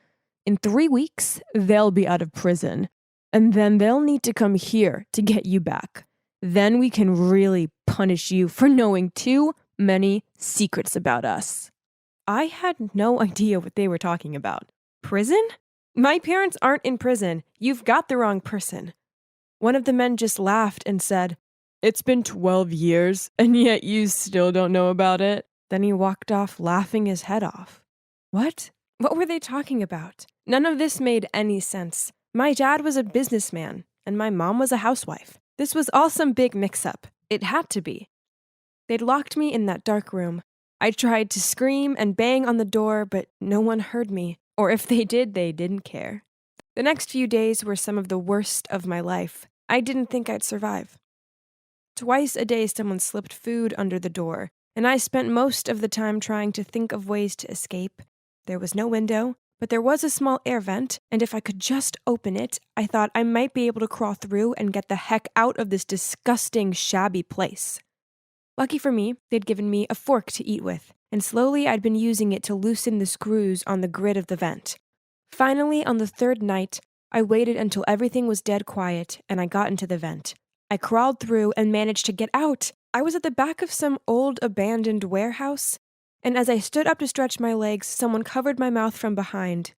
In 3 weeks, they'll be out of prison, and then they'll need to come here to get you back. Then we can really punish you for knowing too many secrets about us." I had no idea what they were talking about. Prison? My parents aren't in prison. You've got the wrong person. One of the men just laughed and said, "It's been 12 years, and yet you still don't know about it." Then he walked off laughing his head off. What? What were they talking about? None of this made any sense. My dad was a businessman, and my mom was a housewife. This was all some big mix-up. It had to be. They'd locked me in that dark room. I tried to scream and bang on the door, but no one heard me. Or if they did, they didn't care. The next few days were some of the worst of my life. I didn't think I'd survive. Twice a day someone slipped food under the door, and I spent most of the time trying to think of ways to escape. There was no window, but there was a small air vent, and if I could just open it, I thought I might be able to crawl through and get the heck out of this disgusting, shabby place. Lucky for me, they'd given me a fork to eat with, and slowly I'd been using it to loosen the screws on the grid of the vent. Finally, on the 3rd night, I waited until everything was dead quiet, and I got into the vent. I crawled through and managed to get out. I was at the back of some old abandoned warehouse, and as I stood up to stretch my legs, someone covered my mouth from behind.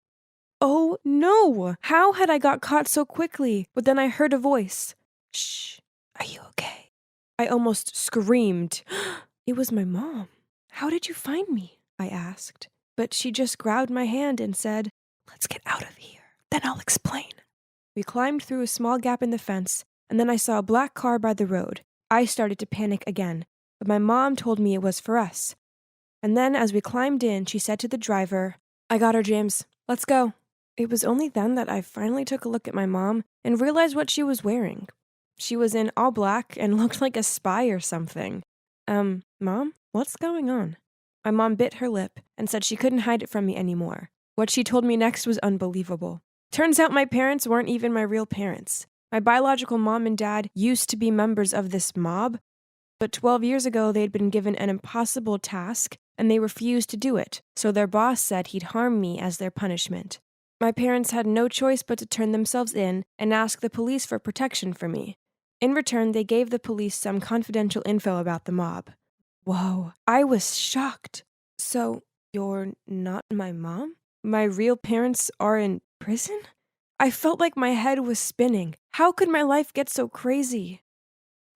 Oh no! How had I got caught so quickly? But then I heard a voice. "Shh, are you okay?" I almost screamed. It was my mom. "How did you find me?" I asked. But she just grabbed my hand and said, "Let's get out of here, then I'll explain." We climbed through a small gap in the fence, and then I saw a black car by the road. I started to panic again, but my mom told me it was for us. And then as we climbed in, she said to the driver, I got her, James. Let's go. It was only then that I finally took a look at my mom and realized what she was wearing. She was in all black and looked like a spy or something. Mom, what's going on? My mom bit her lip and said she couldn't hide it from me anymore. What she told me next was unbelievable. Turns out my parents weren't even my real parents. My biological mom and dad used to be members of this mob, but 12 years ago they'd been given an impossible task and they refused to do it, so their boss said he'd harm me as their punishment. My parents had no choice but to turn themselves in and ask the police for protection for me. In return, they gave the police some confidential info about the mob. Whoa, I was shocked. So, you're not my mom? My real parents are in prison? I felt like my head was spinning. How could my life get so crazy?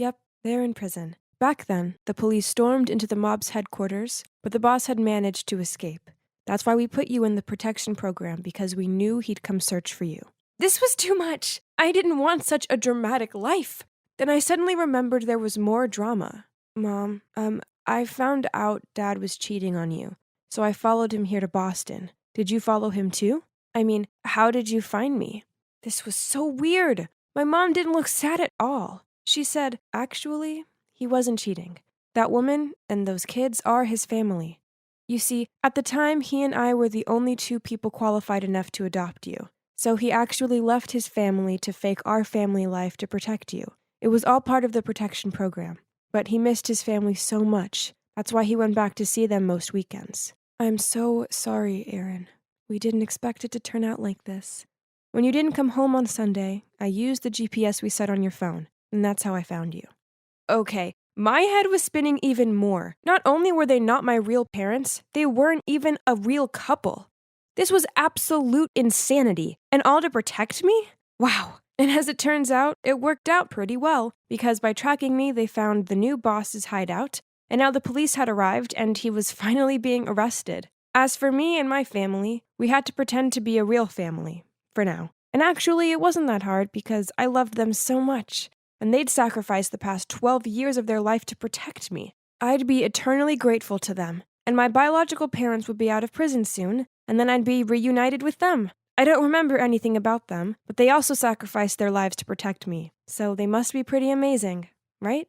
Yep, they're in prison. Back then, the police stormed into the mob's headquarters, but the boss had managed to escape. That's why we put you in the protection program, because we knew he'd come search for you. This was too much. I didn't want such a dramatic life. Then I suddenly remembered there was more drama. Mom, I found out Dad was cheating on you, so I followed him here to Boston. Did you follow him too? I mean, how did you find me? This was so weird. My mom didn't look sad at all. She said, actually, he wasn't cheating. That woman and those kids are his family. You see, at the time, he and I were the only two people qualified enough to adopt you. So he actually left his family to fake our family life to protect you. It was all part of the protection program. But he missed his family so much. That's why he went back to see them most weekends. I'm so sorry, Aaron. We didn't expect it to turn out like this. When you didn't come home on Sunday, I used the GPS we set on your phone, and that's how I found you. Okay, my head was spinning even more. Not only were they not my real parents, they weren't even a real couple. This was absolute insanity, and all to protect me? Wow. And as it turns out, it worked out pretty well, because by tracking me, they found the new boss's hideout, and now the police had arrived and he was finally being arrested. As for me and my family, we had to pretend to be a real family, for now. And actually, it wasn't that hard because I loved them so much, and they'd sacrificed the past 12 years of their life to protect me. I'd be eternally grateful to them, and my biological parents would be out of prison soon, and then I'd be reunited with them. I don't remember anything about them, but they also sacrificed their lives to protect me, so they must be pretty amazing, right?